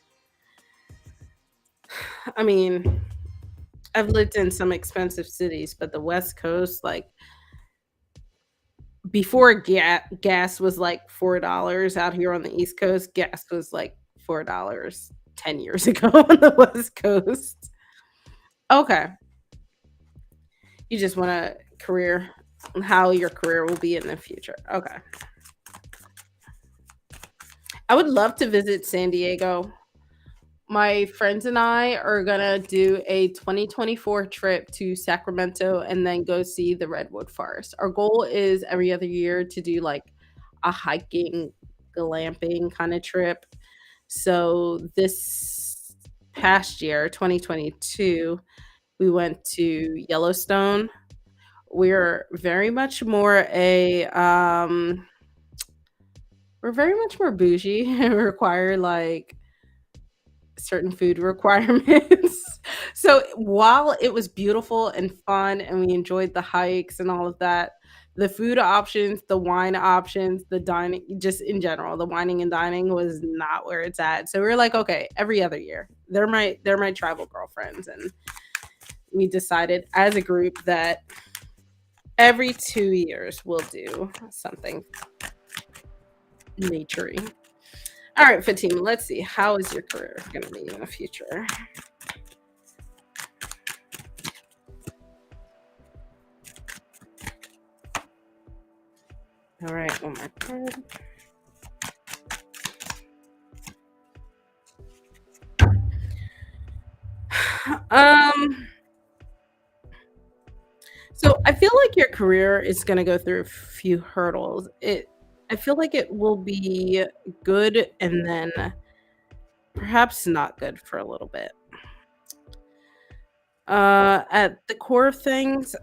I mean, I've lived in some expensive cities, but the West Coast, like before gas was like $4 out here on the East Coast, gas was like $64 10 years ago on the West Coast. Okay. You just want a career, how your career will be in the future. Okay. I would love to visit San Diego. My friends and I are gonna do a 2024 trip to Sacramento and then go see the redwood forest. Our goal is every other year to do like a hiking, glamping kind of trip. So this past year, 2022, we went to Yellowstone. We're very much more we're very much more bougie and require like certain food requirements. So while it was beautiful and fun and we enjoyed the hikes and all of that, the food options, the wine options, the dining, just in general, the wining and dining was not where it's at. So we were like, okay, every other year. They're my tribal girlfriends. And we decided as a group that every 2 years we'll do something naturey. All right, Fatima, let's see. How is your career going to be in the future? All right, one more card. Um, so I feel like your career is going to go through a few hurdles. I feel like it will be good and then perhaps not good for a little bit. At the core of things,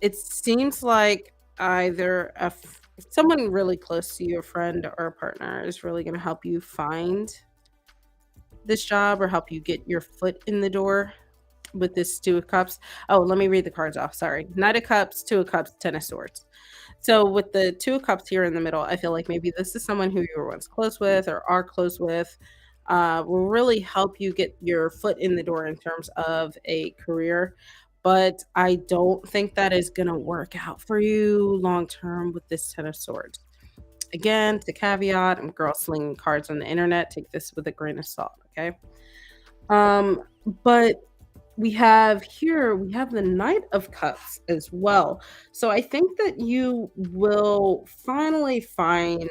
it seems like either someone really close to you, a friend or a partner, is really going to help you find this job or help you get your foot in the door with this Two of Cups. Oh, let me read the cards off. Sorry. Knight of Cups, Two of Cups, Ten of Swords. So with the Two of Cups here in the middle, I feel like maybe this is someone who you were once close with or are close with. Will really help you get your foot in the door in terms of a career. But I don't think that is going to work out for you long term with this Ten of Swords. Again, to caveat, I'm girl slinging cards on the internet. Take this with a grain of salt, okay? Um, but we have the Knight of Cups as well. So I think that you will finally find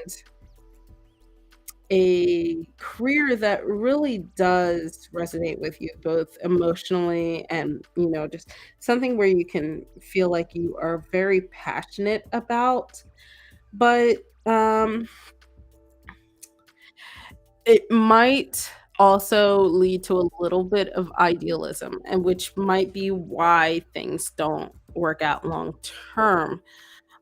a career that really does resonate with you both emotionally and, just something where you can feel like you are very passionate about. But it might also lead to a little bit of idealism, and which might be why things don't work out long term.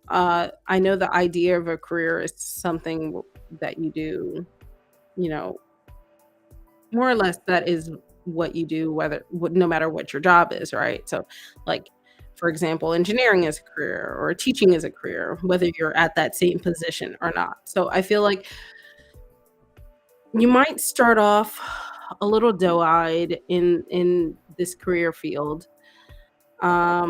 I know the idea of a career is something that you do, you know, more or less that is what you do, no matter what your job is, right? So, like, for example, engineering is a career or teaching is a career, whether you're at that same position or not. So I feel like you might start off a little doe-eyed in this career field. Let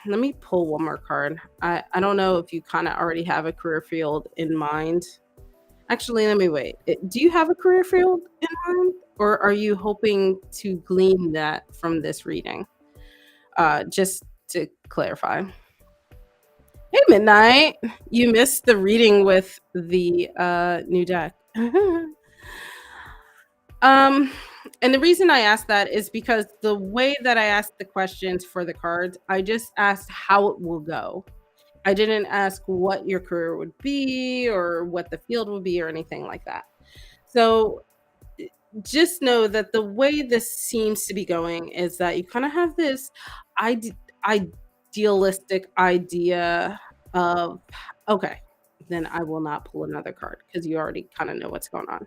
me pull one more card. I don't know if you kind of already have a career field in mind. Actually, let me wait. Do you have a career field in mind, or are you hoping to glean that from this reading? Just to clarify. Hey, Midnight. You missed the reading with the new deck. Um, and the reason I asked that is because the way that I asked the questions for the cards, I just asked how it will go. I didn't ask what your career would be or what the field would be or anything like that. So just know that the way this seems to be going is that you kind of have this ide- idealistic idea of, okay, then I will not pull another card because you already kind of know what's going on.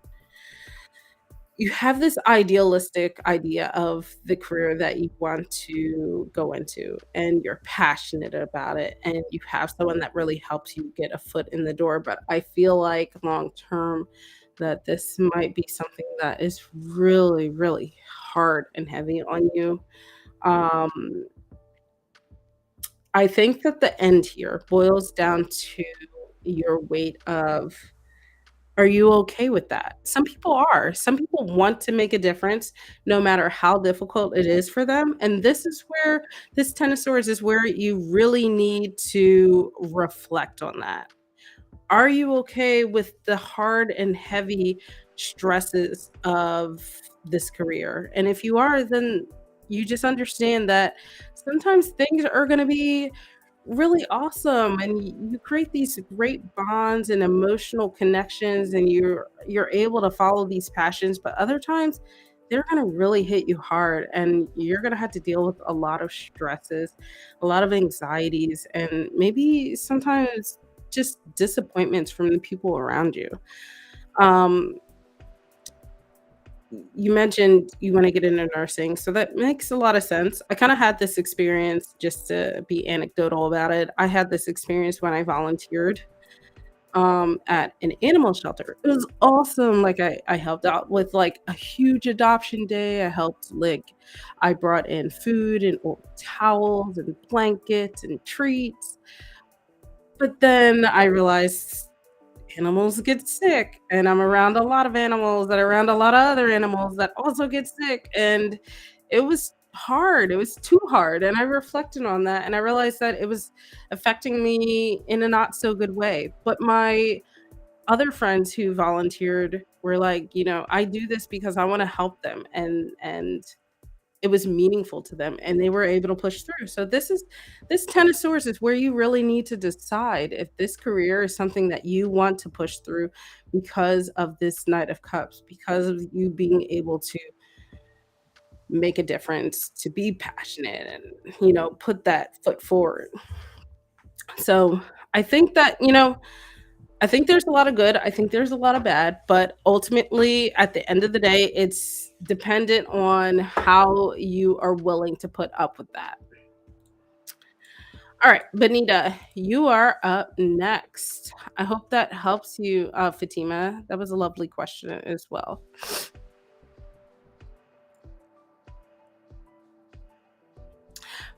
You have this idealistic idea of the career that you want to go into and you're passionate about it and you have someone that really helps you get a foot in the door, but I feel like long term that this might be something that is really really hard and heavy on you. um I think that the end here boils down to your weight of Are you okay with that? Some people are. Some people want to make a difference no matter how difficult it is for them, and this is where this 10 of swords is where you really need to reflect on that. Are you okay with the hard and heavy stresses of this career? And if you are, then you just understand that sometimes things are gonna be really awesome, and you create these great bonds and emotional connections, and you're able to follow these passions, but other times, they're gonna really hit you hard, and you're gonna have to deal with a lot of stresses, a lot of anxieties, and maybe sometimes just disappointments from the people around you. Um, you mentioned you wanna get into nursing, so that makes a lot of sense. I kinda had this experience, just to be anecdotal about it. I had this experience when I volunteered, at an animal shelter. It was awesome, like, I helped out with, like, a huge adoption day. I helped, like I brought in food and old towels and blankets and treats, but then I realized animals get sick, and I'm around a lot of animals that are around a lot of other animals that also get sick, and it was hard, it was too hard, and I reflected on that, and I realized that it was affecting me in a not so good way, but my other friends who volunteered were like, "I do this because I wanna help them," and it was meaningful to them, and they were able to push through. So this 10 of swords is where you really need to decide if this career is something that you want to push through because of this knight of cups, because of you being able to make a difference, to be passionate and, put that foot forward. So, I think that, I think there's a lot of good, I think there's a lot of bad, but ultimately, at the end of the day, it's dependent on how you are willing to put up with that. All right, Benita, you are up next. I hope that helps you, Fatima. That was a lovely question as well.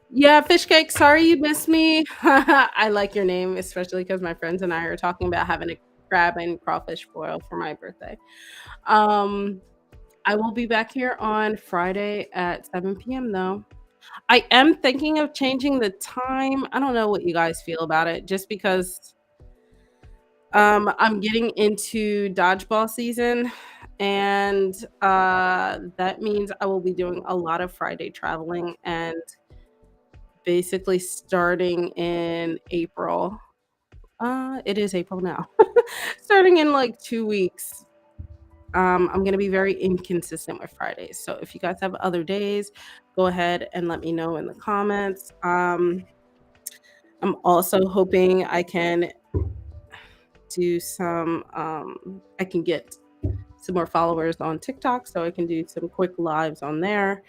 Yeah, fish cake, sorry you missed me. I like your name, especially because my friends and I are talking about having a crab and crawfish boil for my birthday. Um, I will be back here on Friday at 7 p.m. though. I am thinking of changing the time. I don't know what you guys feel about it, just because I'm getting into dodgeball season, and that means I will be doing a lot of Friday traveling and basically starting in April. It is April now. Starting in like 2 weeks. I'm gonna be very inconsistent with Fridays. So if you guys have other days, go ahead and let me know in the comments. I'm also hoping I can do some I can get some more followers on TikTok so I can do some quick lives on there.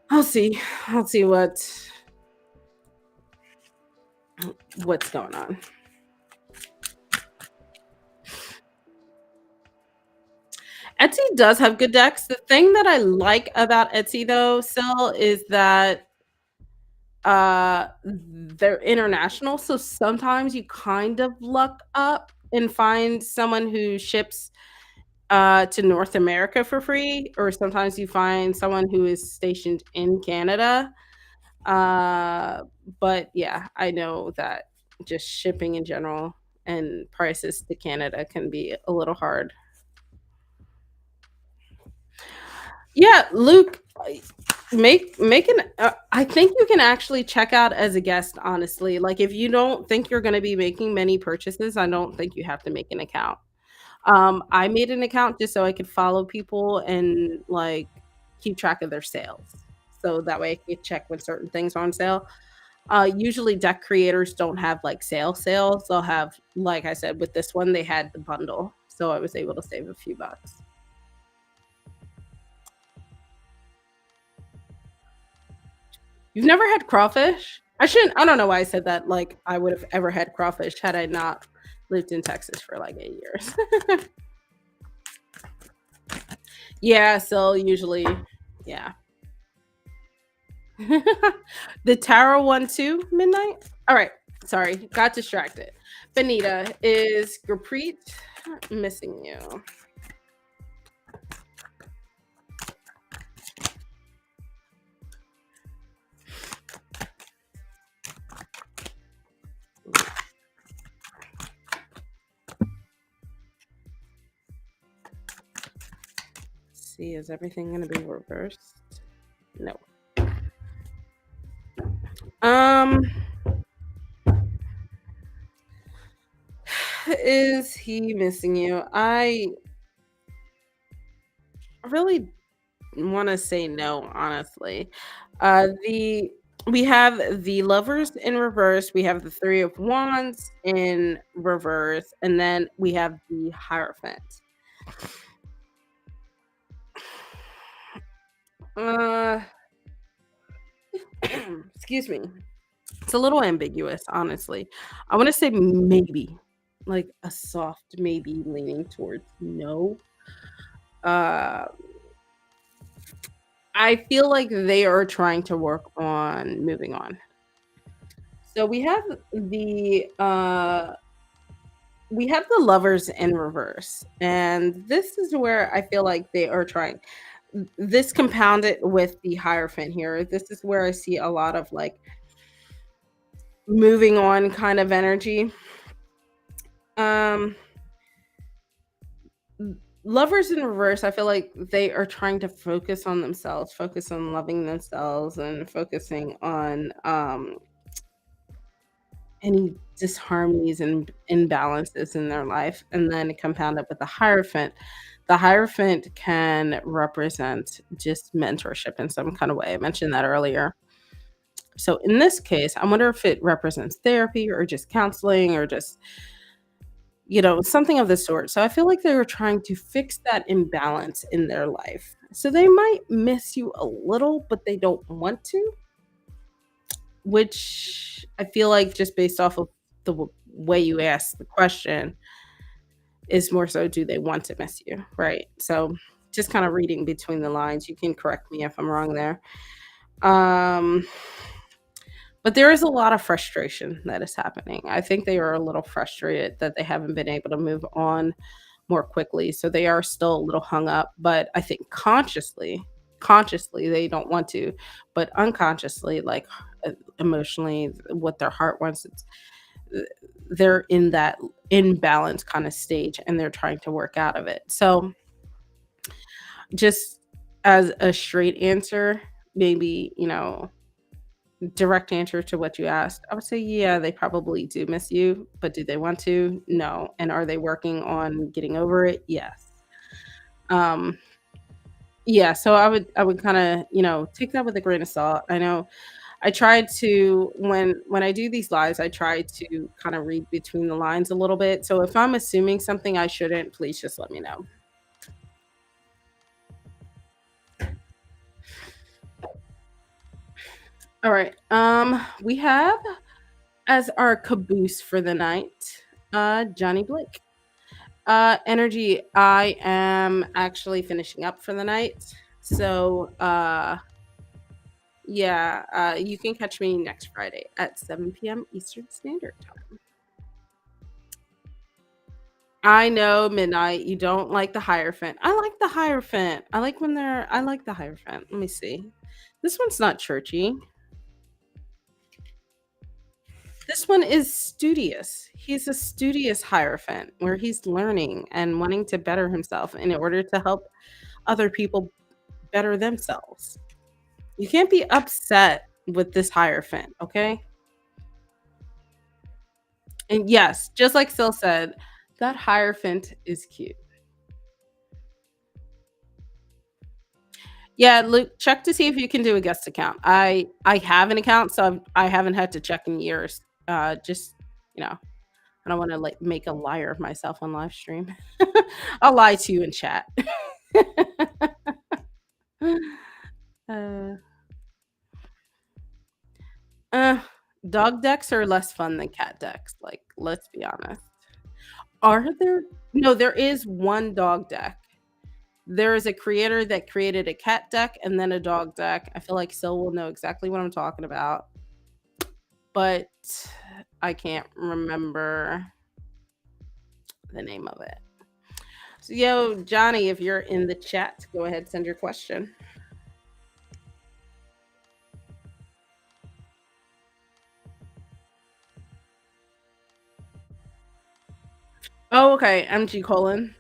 I'll see. I'll see what's going on. Etsy does have good decks. The thing that I like about Etsy though, still, is that they're international, so sometimes you kind of luck up and find someone who ships to North America for free, or sometimes you find someone who is stationed in Canada. Uh, but yeah, I know that just shipping in general and prices to Canada can be a little hard. Yeah, Luke, make an I think you can actually check out as a guest, honestly. Like, if you don't think you're gonna be making many purchases, I don't think you have to make an account. I made an account just so I could follow people and, like, keep track of their sales. So that way I could check when certain things are on sale. Usually deck creators don't have, like, sales. They'll have, like I said, with this one, they had the bundle, so I was able to save a few bucks. You've never had crawfish? I don't know why I said that, like, I would have ever had crawfish had I not lived in Texas for, like, 8 years. Yeah, so usually yeah. The tarot one too, midnight? Alright, sorry, got distracted. Benita, is Gurpreet missing you? Let's see, is everything going to be reversed? No. Um, is he missing you? I really want to say no, honestly. The we have the lovers in reverse, we have the three of wands in reverse, and then we have the hierophant. Uh, excuse me. It's a little ambiguous, honestly. I want to say maybe, like a soft maybe leaning towards no. Uh, I feel like they are trying to work on moving on. So we have the lovers in reverse, and this is where I feel like they are trying. This compounded with the hierophant here. This is where I see a lot of like moving on kind of energy. Um, Lovers in reverse, I feel like they are trying to focus on themselves, focus on loving themselves, and focusing on any disharmonies and imbalances in their life, and then compound it with the hierophant. The hierophant can represent just mentorship in some kind of way. I mentioned that earlier. So in this case, I wonder if it represents therapy or just counseling or just, something of the sort. So I feel like they were trying to fix that imbalance in their life. So they might miss you a little, but they don't want to, which I feel like just based off of the way you asked the question is more so, do they want to miss you? Right. So just kind of reading between the lines. You can correct me if I'm wrong there. Um, but there is a lot of frustration that is happening. I think they are a little frustrated that they haven't been able to move on more quickly. So they are still a little hung up, but I think consciously they don't want to, but unconsciously, like emotionally, what their heart wants, they're in that imbalance kind of stage and they're trying to work out of it. So just as a straight answer, maybe, direct answer to what you asked, I would say, yeah, they probably do miss you, but do they want to? No. And are they working on getting over it? Yes. Um, yeah, so I would kind of, take that with a grain of salt. I know I try to when I do these lives, I try to kind of read between the lines a little bit. So if I'm assuming something I shouldn't, please just let me know. All right. We have as our caboose for the night, Johnny Blake. Energy, I am actually finishing up for the night. So, yeah, you can catch me next Friday at 7 p.m. Eastern Standard Time. I know, Midnight, you don't like the Hierophant. I like the Hierophant. I like the Hierophant. Let me see. This one's not churchy. This one is studious. He's a studious Hierophant where he's learning and wanting to better himself in order to help other people better themselves. You can't be upset with this Hierophant, okay? And yes, just like Sil said, that Hierophant is cute. Yeah, Luke, check to see if you can do a guest account. I have an account, so I haven't had to check in years. Just I don't want to like make a liar of myself on live stream. I'll lie to you in chat. uh, uh, Dog decks are less fun than cat decks. Like, let's be honest. Are there? No, there is one dog deck. There is a creator that created a cat deck and then a dog deck. I feel like Sil will know exactly what I'm talking about, but I can't remember. the name of it. So, yo, Johnny, if you're in the chat, go ahead, send your question. Oh, okay. MG Colnane.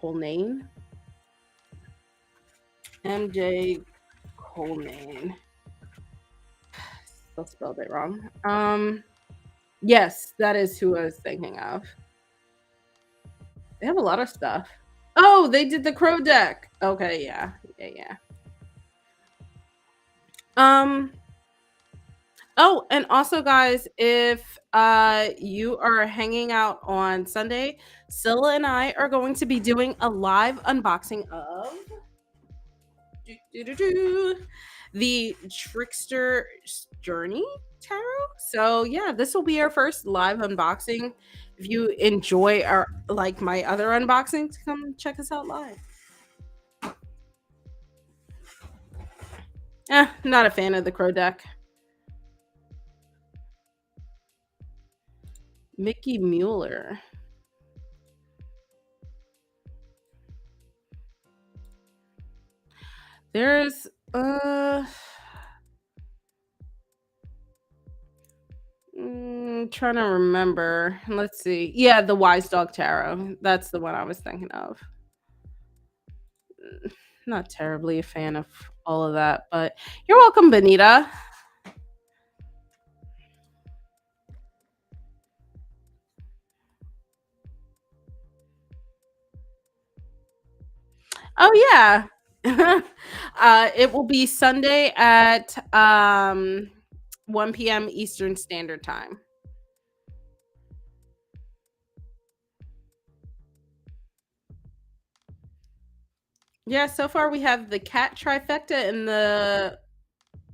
Colnane? MJ Colnane. Still spelled it wrong. Yes, that is who I was thinking of. They have a lot of stuff. Oh, they did the Crow deck. Okay, yeah. Yeah, yeah. Um Oh, and also guys, if you are hanging out on Sunday, Scylla and I are going to be doing a live unboxing of the Trickster's Journey Tarot. So yeah, this will be our first live unboxing. If you enjoy our like my other unboxings, come check us out live. Not a fan of the Crow deck. Mickey Mueller. There's trying to remember. Let's see. Yeah, the Wise Dog Tarot. That's the one I was thinking of. Not terribly a fan of all of that, but you're welcome, Benita. Oh yeah. It will be Sunday at 1 p.m. Eastern Standard Time. Yeah, so far we have the cat trifecta and the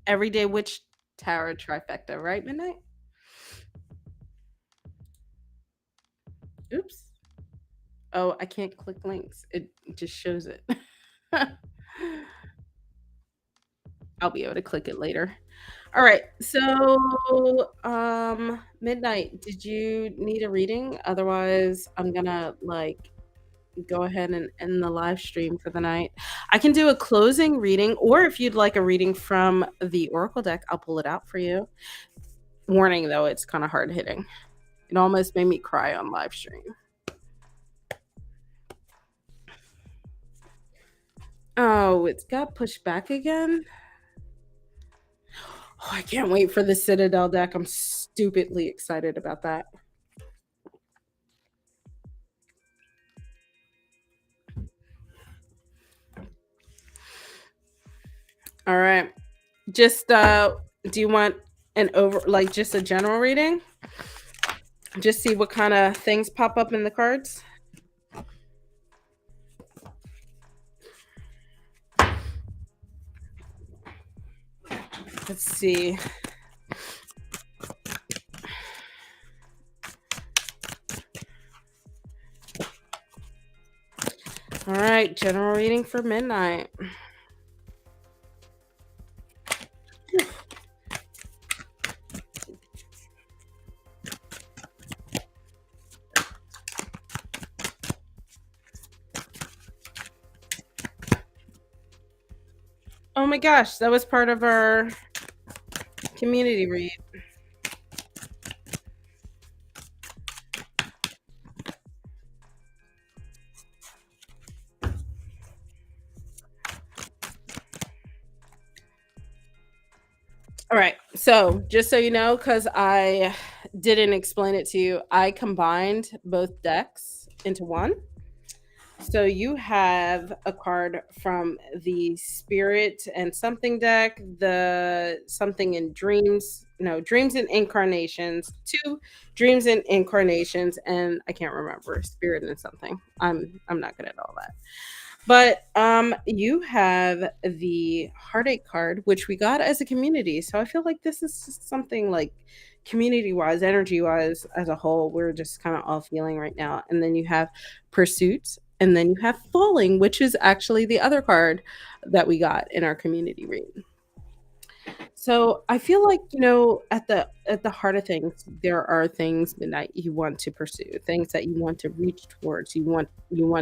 everyday witch tarot trifecta, right, Midnight? Oops. Oh, I can't click links. It just shows it. I'll be able to click it later. All right. So, Midnight, did you need a reading? Otherwise, I'm gonna like go ahead and end the live stream for the night. I can do a closing reading, or if you'd like a reading from the Oracle deck, I'll pull it out for you. Warning though, it's kind of hard hitting. It almost made me cry on live stream. Oh, it's got pushed back again. Oh, I can't wait for the Citadel deck. I'm stupidly excited about that. All right. Just do you want an over like just a general reading? Just see what kind of things pop up in the cards? Let's see. All right, general reading for Midnight. Oh my gosh, that was part of our community read. All right. So, just so you know, because I didn't explain it to you, I combined both decks into one. So, you have a card from the Spirit and Something deck, the Something in Dreams, no, Dreams and Incarnations, two Dreams and Incarnations, and I can't remember Spirit and Something. I'm not good at all that. But you have the heartache card, which we got as a community. So I feel like this is just something like community wise, energy wise, as a whole, we're just kind of all feeling right now. And then you have pursuits, and then you have falling, which is actually the other card that we got in our community read. So I feel like, at the heart of things, there are things that you want to pursue, things that you want to reach towards, you want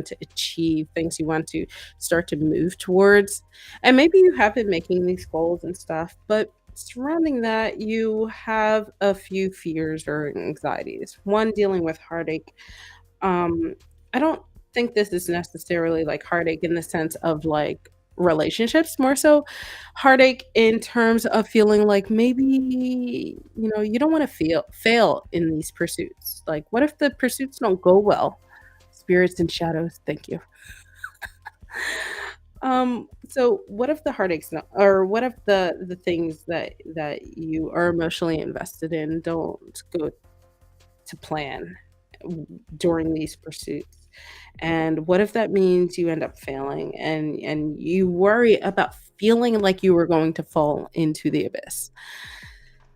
to achieve, things you want to start to move towards. And maybe you have been making these goals and stuff, but surrounding that, you have a few fears or anxieties. One, dealing with heartache. um, I don't think this is necessarily like heartache in the sense of like relationships, more so heartache in terms of feeling like maybe, you don't want to feel fail in these pursuits. Like, what if the pursuits don't go well? Spirits and shadows, thank you. So what if the heartaches not, or what if the things that you are emotionally invested in don't go to plan during these pursuits? And what if that means you end up failing and you worry about feeling like you were going to fall into the abyss?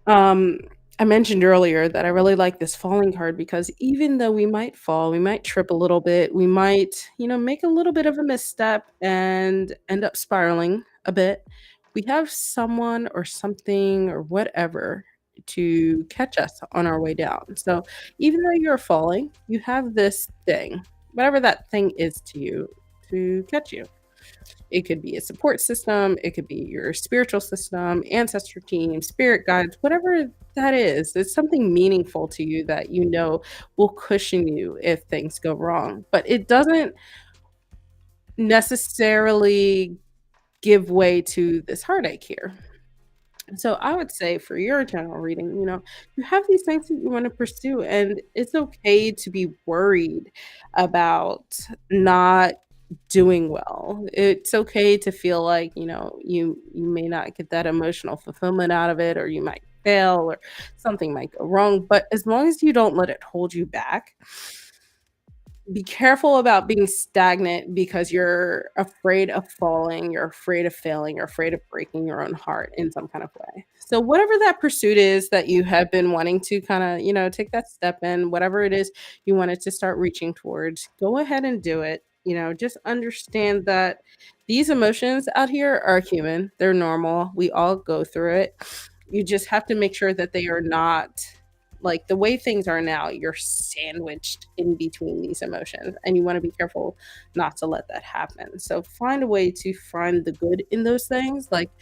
Um, I mentioned earlier that I really like this falling card because even though we might fall, we might trip a little bit, we might, make a little bit of a misstep and end up spiraling a bit. We have someone or something or whatever to catch us on our way down. So even though you're falling, you have this thing, whatever that thing is to you, to catch you. It could be a support system, it could be your spiritual system, ancestor team, spirit guides, whatever that is. It's something meaningful to you that you know will cushion you if things go wrong. But it doesn't necessarily give way to this heartache here. So I would say for your general reading, you have these things that you want to pursue, and it's okay to be worried about not doing well. It's okay to feel like, you may not get that emotional fulfillment out of it, or you might fail, or something might go wrong. But as long as you don't let it hold you back, be careful about being stagnant because you're afraid of falling, you're afraid of failing, you're afraid of breaking your own heart in some kind of way. So whatever that pursuit is that you have been wanting to kind of, take that step in, whatever it is you wanted to start reaching towards, go ahead and do it. Just understand that these emotions out here are human. They're normal. We all go through it. You just have to make sure that they are not like the way things are now, you're sandwiched in between these emotions, and you want to be careful not to let that happen. So find a way to find the good in those things. Like,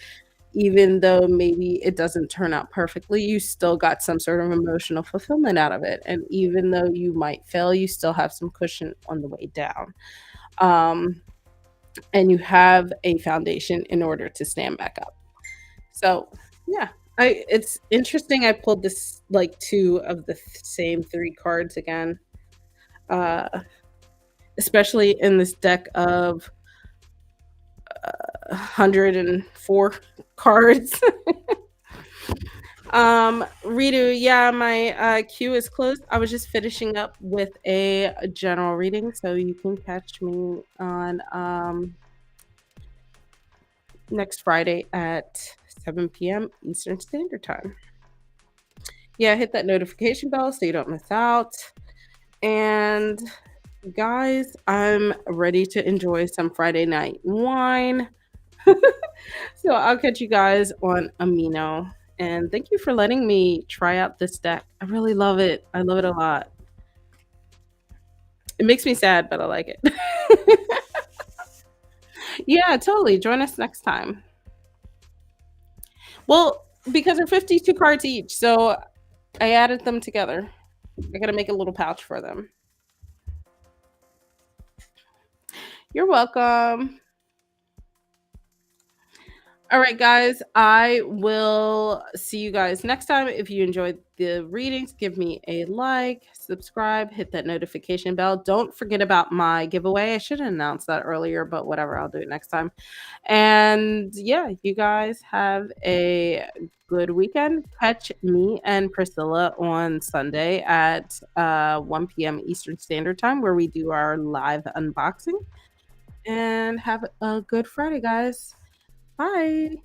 even though maybe it doesn't turn out perfectly, you still got some sort of emotional fulfillment out of it. And even though you might fail, you still have some cushion on the way down. Um, and you have a foundation in order to stand back up. So, yeah, it's interesting I pulled this like two of the same three cards again. Uh especially in this deck of 104 cards. Ritu, yeah, my queue is closed. I was just finishing up with a general reading, so you can catch me on next Friday at 7 p.m. Eastern Standard Time. Yeah, hit that notification bell so you don't miss out. And guys, I'm ready to enjoy some Friday night wine. So I'll catch you guys on Amino. And thank you for letting me try out this deck. I really love it. I love it a lot. It makes me sad, but I like it. Yeah, totally. Join us next time. Well, because they're 52 cards each, so I added them together. I gotta make a little pouch for them. You're welcome. All right, guys, I will see you guys next time. If you enjoyed the readings, give me a like, subscribe, hit that notification bell. Don't forget about my giveaway. I should have announced that earlier, but whatever, I'll do it next time. And yeah, you guys have a good weekend. Catch me and Priscilla on Sunday at 1 p.m. Eastern Standard Time, where we do our live unboxing. And have a good Friday, guys. Bye.